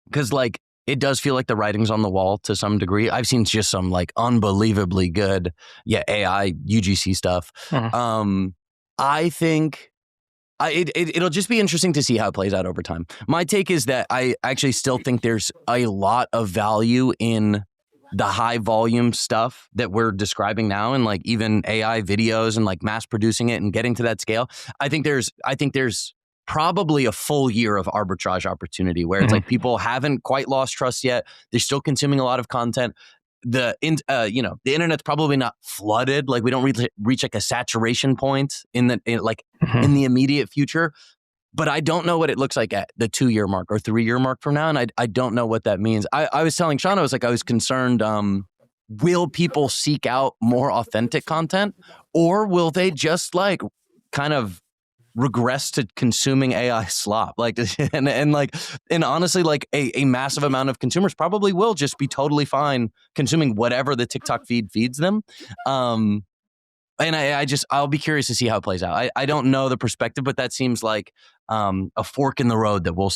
because like it does feel like the writing's on the wall to some degree. I've seen just some like unbelievably good, AI UGC stuff. I think it'll just be interesting to see how it plays out over time. My take is that I actually still think there's a lot of value in the high volume stuff that we're describing now, and like even AI videos and like mass producing it and getting to that scale, I think there's probably a full year of arbitrage opportunity where it's like people haven't quite lost trust yet. They're still consuming a lot of content. The internet's probably not flooded. Like we don't reach like a saturation point in the immediate future. But I don't know what it looks like at the 2-year mark or 3-year mark from now. And I don't know what that means. I was telling Sean, I was concerned, will people seek out more authentic content, or will they just like kind of regress to consuming AI slop? Like, and honestly, like a massive amount of consumers probably will just be totally fine consuming whatever the TikTok feed feeds them. And I'll be curious to see how it plays out. I don't know the perspective, but that seems like a fork in the road that will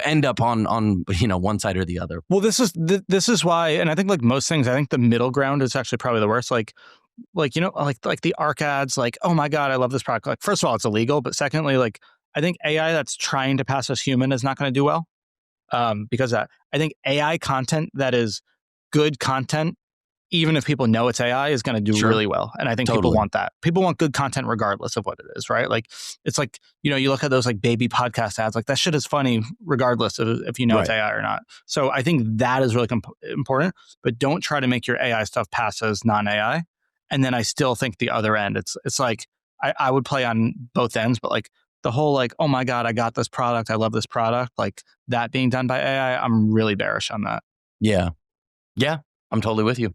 end up on one side or the other. Well, this is why, and I think like most things, I think the middle ground is actually probably the worst. Like the ARC ads, like, oh my God, I love this product. Like, first of all, it's illegal, but secondly, like, I think AI that's trying to pass as human is not going to do well, because I think AI content that is good content, even if people know it's AI, is going to do really well. And I think people want that. People want good content regardless of what it is, right? Like, it's like, you look at those like baby podcast ads, like that shit is funny regardless of if you know it's AI or not. So I think that is really important, but don't try to make your AI stuff pass as non-AI. And then I still think the other end, it's like, I would play on both ends, but like the whole like, oh my God, I got this product, I love this product, like that being done by AI, I'm really bearish on that. Yeah, I'm totally with you.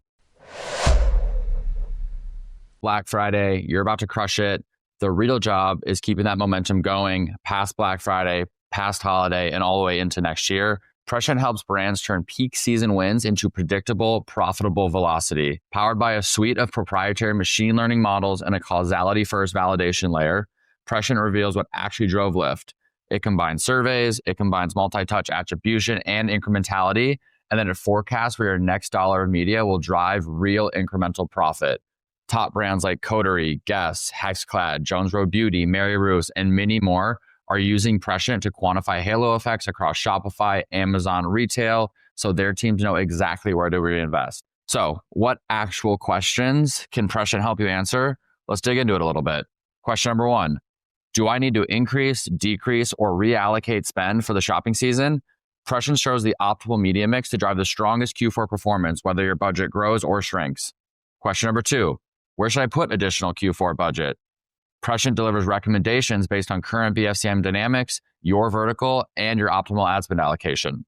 Black Friday, you're about to crush it. The real job is keeping that momentum going past Black Friday, past holiday, and all the way into next year. Prescient helps brands turn peak season wins into predictable, profitable velocity. Powered by a suite of proprietary machine learning models and a causality-first validation layer, Prescient reveals what actually drove lift. It combines surveys, it combines multi-touch attribution and incrementality, and then it forecasts where your next dollar of media will drive real incremental profit. Top brands like Coterie, Guess, Hexclad, Jones Road Beauty, Mary Roos, and many more are using Prescient to quantify halo effects across Shopify, Amazon retail, so their teams know exactly where to reinvest. So what actual questions can Prescient help you answer? Let's dig into it a little bit. Question number 1, do I need to increase, decrease, or reallocate spend for the shopping season? Prescient shows the optimal media mix to drive the strongest Q4 performance, whether your budget grows or shrinks. Question number 2, where should I put additional Q4 budget? Prescient delivers recommendations based on current BFCM dynamics, your vertical, and your optimal ad spend allocation.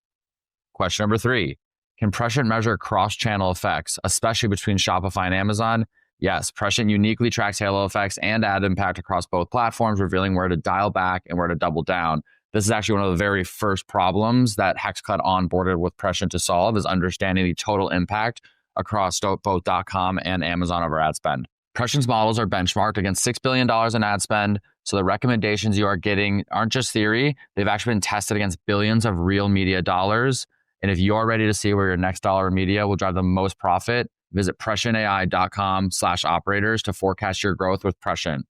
Question number 3, can Prescient measure cross-channel effects, especially between Shopify and Amazon? Yes, Prescient uniquely tracks halo effects and ad impact across both platforms, revealing where to dial back and where to double down. This is actually one of the very first problems that Hexclad onboarded with Prescient to solve, is understanding the total impact across both .com and Amazon over ad spend. Prescient's models are benchmarked against $6 billion in ad spend, so the recommendations you are getting aren't just theory. They've actually been tested against billions of real media dollars. And if you're ready to see where your next dollar of media will drive the most profit, visit prescientai.com/operators to forecast your growth with Prescient.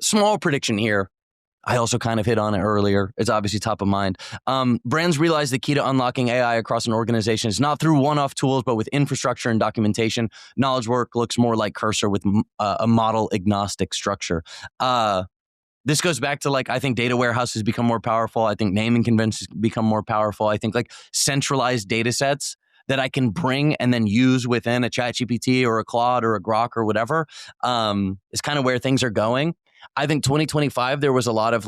Small prediction here. I also kind of hit on it earlier. It's obviously top of mind. Brands realize the key to unlocking AI across an organization is not through one-off tools, but with infrastructure and documentation. Knowledge work looks more like Cursor with a model-agnostic structure. This goes back to I think data warehouses become more powerful. I think naming conventions become more powerful. I think centralized data sets that I can bring and then use within a ChatGPT or a Claude or a Grok or whatever is kind of where things are going. I think 2025, there was a lot of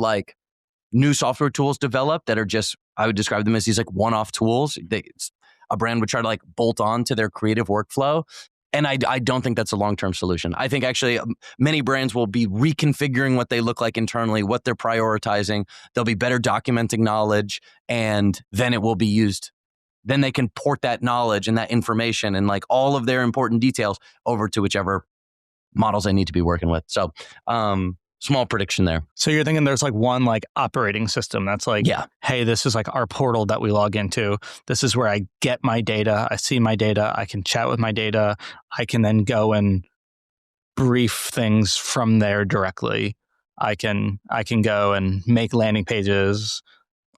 new software tools developed that are just, I would describe them as these one-off tools. A brand would try to bolt on to their creative workflow. And I don't think that's a long-term solution. I think actually many brands will be reconfiguring what they look like internally, what they're prioritizing. They'll be better documenting knowledge, and then it will be used. Then they can port that knowledge and that information and all of their important details over to whichever models they need to be working with. So, small prediction there. So you're thinking there's one operating system that's hey, this is our portal that we log into. This is where I get my data. I see my data. I can chat with my data. I can then go and brief things from there directly. I can go and make landing pages.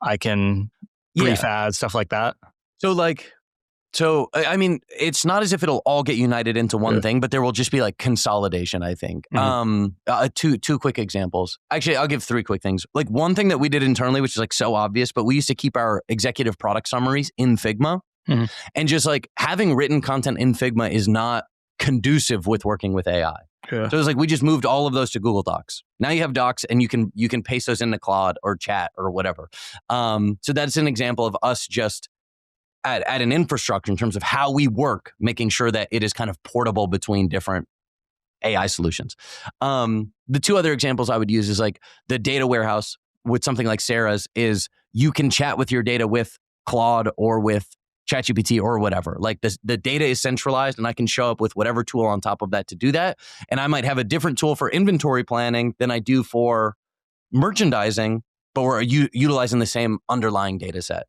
I can brief ads, stuff like that. So I mean, it's not as if it'll all get united into one thing, but there will just be like consolidation, I think. Two quick examples. Actually, I'll give 3 quick things. Like one thing that we did internally, which is like so obvious, but we used to keep our executive product summaries in Figma. And just like having written content in Figma is not conducive with working with AI. So it's like we just moved all of those to Google Docs. Now you have Docs and you can paste those into Claude or Chat or whatever. So that's an example of us just at an infrastructure in terms of how we work, making sure that it is kind of portable between different AI solutions. The 2 other examples I would use is like the data warehouse with something like Sarah's is you can chat with your data with Claude or with ChatGPT or whatever. Like the data is centralized and I can show up with whatever tool on top of that to do that. And I might have a different tool for inventory planning than I do for merchandising, but we're utilizing the same underlying data set.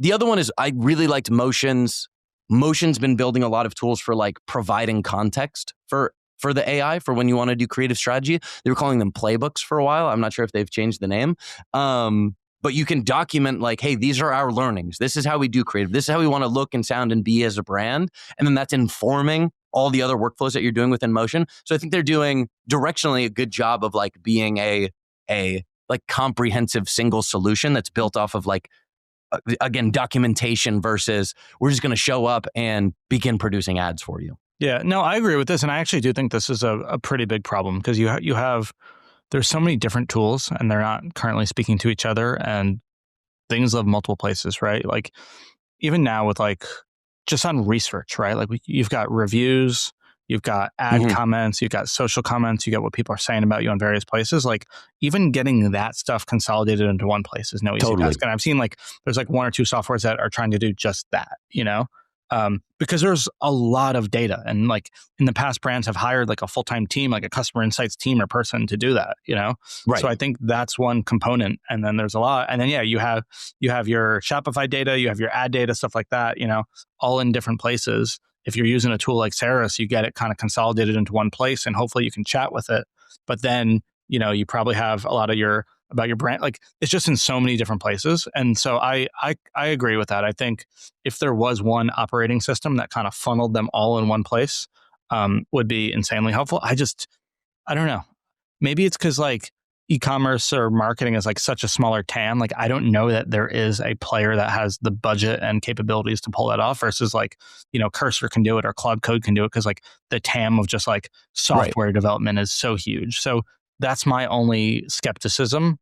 The other one is I really liked Motions. Motion's been building a lot of tools for like providing context for the AI for when you want to do creative strategy. They were calling them playbooks for a while. I'm not sure if they've changed the name. But you can document like, hey, these are our learnings. This is how we do creative. This is how we want to look and sound and be as a brand. And then that's informing all the other workflows that you're doing within Motion. So I think they're doing directionally a good job of like being a like comprehensive single solution that's built off of like, again, documentation versus we're just going to show up and begin producing ads for you. Yeah, no, I agree with this. And I actually do think this is a pretty big problem because you have, there's so many different tools and they're not currently speaking to each other and things live multiple places, right? Like even now with like just on research, right? Like you've got reviews, you've got ad comments, you've got social comments, you get what people are saying about you on various places. Like even getting that stuff consolidated into one place is no easy task. And I've seen like there's like 1 or 2 softwares that are trying to do just that, because there's a lot of data. And like in the past, brands have hired like a full-time team, like a customer insights team or person to do that, Right. So I think that's one component. And then there's a lot. And then, you have your Shopify data, you have your ad data, stuff like that, all in different places. If you're using a tool like Saras, you get it kind of consolidated into one place and hopefully you can chat with it. But then, you probably have a lot of about your brand. Like it's just in so many different places. And so I agree with that. I think if there was one operating system that kind of funneled them all in one place, would be insanely helpful. I don't know. Maybe it's because like e-commerce or marketing is like such a smaller TAM. Like I don't know that there is a player that has the budget and capabilities to pull that off versus like, Cursor can do it or Cloud Code can do it because like the TAM of just like software development is so huge. So that's my only skepticism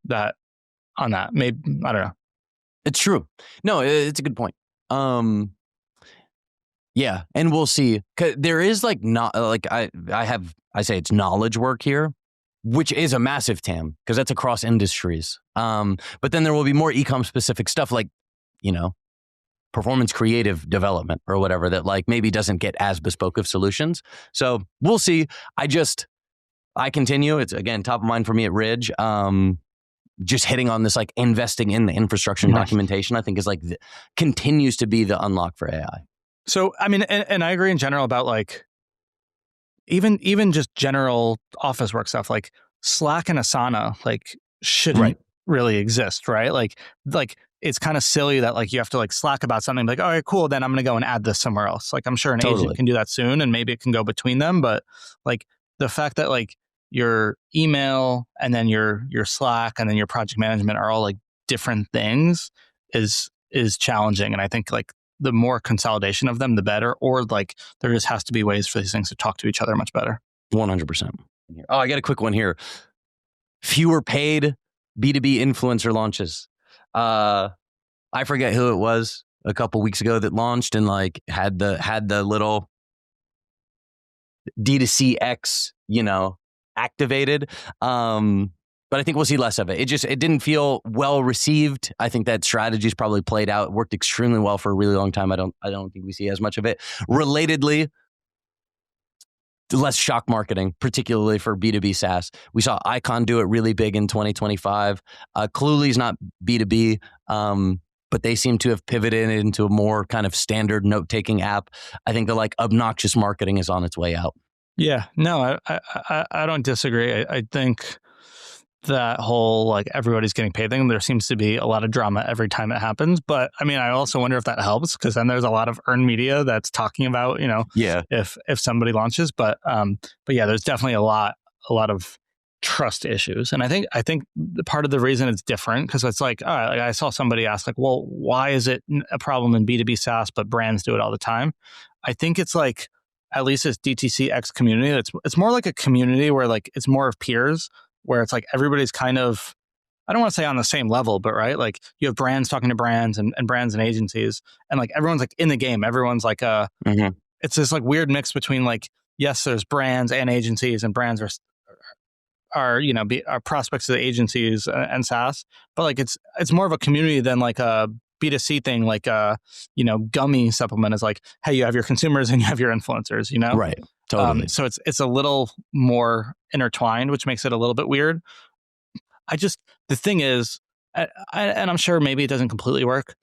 on that. Maybe, I don't know. It's true. No, it's a good point. Yeah, and we'll see. 'Cause there is like not like I say it's knowledge work here, which is a massive TAM because that's across industries. But then there will be more e-com specific stuff like, performance creative development or whatever that like maybe doesn't get as bespoke of solutions. So we'll see. I continue. It's again top of mind for me at Ridge. Just hitting on this like investing in the infrastructure and documentation, I think is like continues to be the unlock for AI. So I mean, and I agree in general about like even just general office work stuff like Slack and Asana like shouldn't really exist, right? Like it's kind of silly that like you have to like Slack about something like, all right, cool, then I'm going to go and add this somewhere else. Like I'm sure an agent can do that soon and maybe it can go between them, but like the fact that like your email and then your Slack and then your project management are all like different things is challenging. And I think like the more consolidation of them, the better, or like there just has to be ways for these things to talk to each other much better. 100%. Oh, I got a quick one here. Fewer paid B2B influencer launches. I forget who it was a couple weeks ago that launched and like had the little DTC X, activated. But I think we'll see less of it. It didn't feel well received. I think that strategy's probably played out. It worked extremely well for a really long time. I don't think we see as much of it. Relatedly, less shock marketing, particularly for B2B SaaS. We saw Icon do it really big in 2025. Cluely's not B2B, but they seem to have pivoted into a more kind of standard note-taking app. I think the like obnoxious marketing is on its way out. Yeah, no, I don't disagree. I think that whole like everybody's getting paid thing. There seems to be a lot of drama every time it happens. But I mean, I also wonder if that helps, because then there's a lot of earned media that's talking about, Yeah. if somebody launches. But yeah, there's definitely a lot of trust issues. And I think the part of the reason it's different, because it's like, all right, like I saw somebody ask like, well, why is it a problem in B2B SaaS, but brands do it all the time? I think it's like, at least it's DTC X community. It's more like a community where like it's more of peers, where it's like everybody's kind of, I don't want to say on the same level, but right, like you have brands talking to brands and brands and agencies, and like everyone's like in the game. Everyone's like it's this like weird mix between like, yes, there's brands and agencies, and brands are prospects to the agencies and SaaS, but like it's more of a community than like a B2C thing, like gummy supplement is like, hey, you have your consumers and you have your influencers, Right. Totally. So it's a little more intertwined, which makes it a little bit weird. The thing is, and I'm sure maybe it doesn't completely work.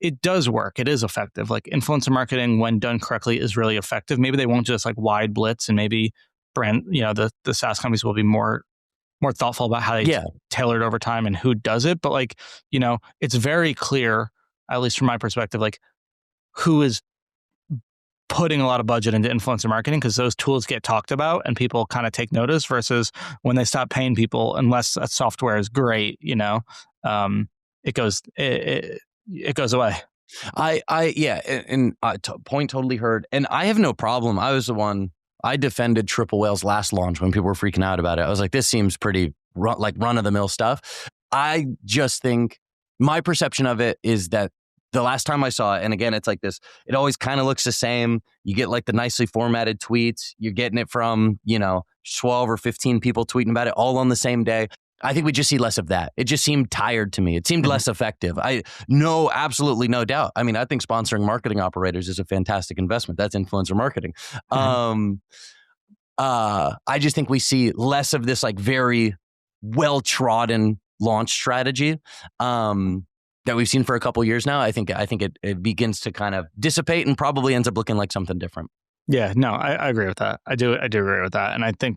It does work. It is effective. Like influencer marketing, when done correctly, is really effective. Maybe they won't just like wide blitz, and maybe the SaaS companies will be more thoughtful about how they tailor it over time and who does it. But like, it's very clear, at least from my perspective, like who is putting a lot of budget into influencer marketing, because those tools get talked about and people kind of take notice, versus when they stop paying people, unless that software is great, it goes away. Point totally heard. And I have no problem. I was the one, I defended Triple Whale's last launch when people were freaking out about it. I was like, this seems pretty run-of-the-mill stuff. I just think my perception of it is that the last time I saw it, and again, it's like this, it always kind of looks the same. You get like the nicely formatted tweets. You're getting it from, 12 or 15 people tweeting about it all on the same day. I think we just see less of that. It just seemed tired to me. It seemed less effective. Absolutely no doubt. I mean, I think sponsoring marketing operators is a fantastic investment. That's influencer marketing. I just think we see less of this like very well-trodden launch strategy that we've seen for a couple years now. I think it begins to kind of dissipate and probably ends up looking like something different. Yeah, no, I agree with that. I do agree with that. And I think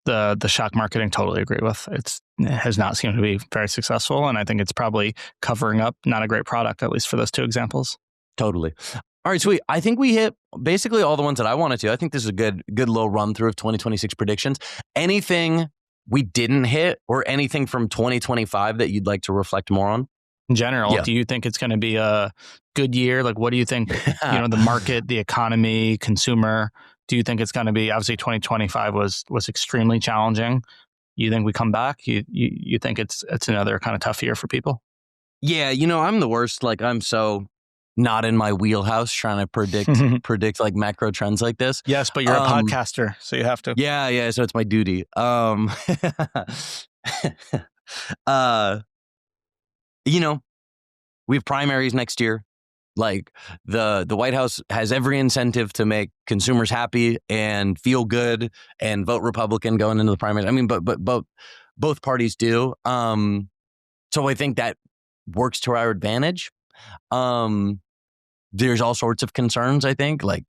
the shock marketing, totally agree with. It has not seemed to be very successful. And I think it's probably covering up not a great product, at least for those two examples. Totally. All right, sweet. I think we hit basically all the ones that I wanted to. I think this is a good little run through of 2026 predictions. Anything we didn't hit, or anything from 2025 that you'd like to reflect more on? In general, do you think it's going to be a good year? Like, what do you think, the market, the economy, consumer, do you think it's going to be, obviously 2025 was extremely challenging. You think we come back? You think it's another kind of tough year for people? Yeah, I'm the worst. Like, I'm so not in my wheelhouse trying to predict like macro trends like this. Yes, but you're a podcaster, so you have to. Yeah, so it's my duty. We have primaries next year. Like the White House has every incentive to make consumers happy and feel good and vote Republican going into the primaries. I mean, but both parties do. So I think that works to our advantage. There's all sorts of concerns, I think, like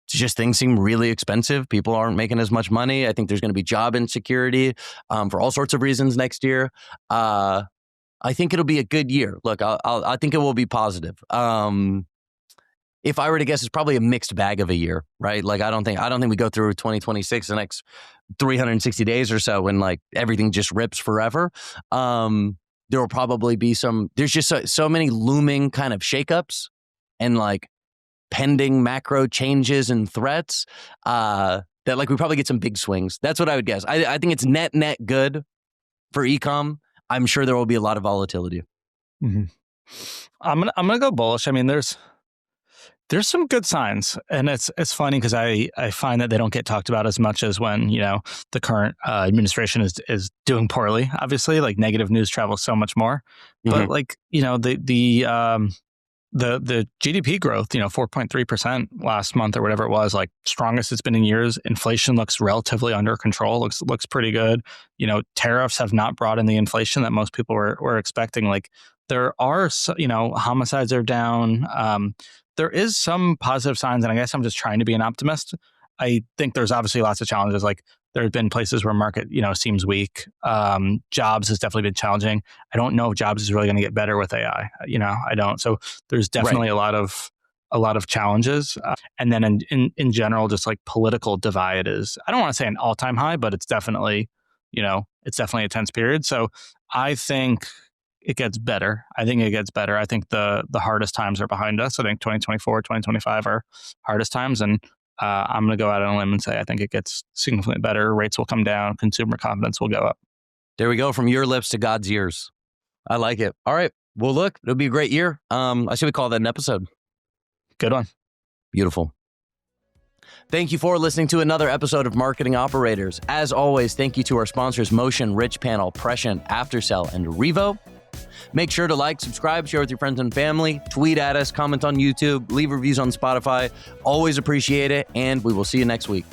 just things seem really expensive. People aren't making as much money. I think there's going to be job insecurity for all sorts of reasons next year. I think it'll be a good year. Look, I think it will be positive. If I were to guess, it's probably a mixed bag of a year, right? Like I don't think we go through 2026 the next 360 days or so when like everything just rips forever. There will probably be there's just so many looming kind of shakeups and like pending macro changes and threats that like we probably get some big swings. That's what I would guess. I think it's net good for e-com. I'm sure there will be a lot of volatility. Mm-hmm. I'm gonna go bullish. I mean, there's some good signs, and it's funny because I find that they don't get talked about as much as when the current administration is doing poorly. Obviously, like negative news travels so much more. But like the GDP growth, 4.3% last month or whatever it was, like strongest it's been in years. Inflation looks relatively under control. Looks pretty good. Tariffs have not brought in the inflation that most people were expecting. Like there are, homicides are down. There is some positive signs, and I guess I'm just trying to be an optimist. I think there's obviously lots of challenges. Like There have been places where market, seems weak. Jobs has definitely been challenging. I don't know if jobs is really going to get better with AI. I don't. So there's definitely a lot of challenges. And then in general, just like political divide is, I don't want to say an all-time high, but it's definitely, it's definitely a tense period. So I think it gets better. I think the hardest times are behind us. I think 2024, 2025 are hardest times. And I'm going to go out on a limb and say I think it gets significantly better. Rates will come down. Consumer confidence will go up. There we go. From your lips to God's ears. I like it. All right. Well, look, it'll be a great year. I should we call that an episode? Good one. Beautiful. Thank you for listening to another episode of Marketing Operators. As always, thank you to our sponsors, Motion, Rich Panel, Prescient, Aftercell, and Revo. Make sure to like, subscribe, share with your friends and family, tweet at us, comment on YouTube, leave reviews on Spotify. Always appreciate it, and we will see you next week.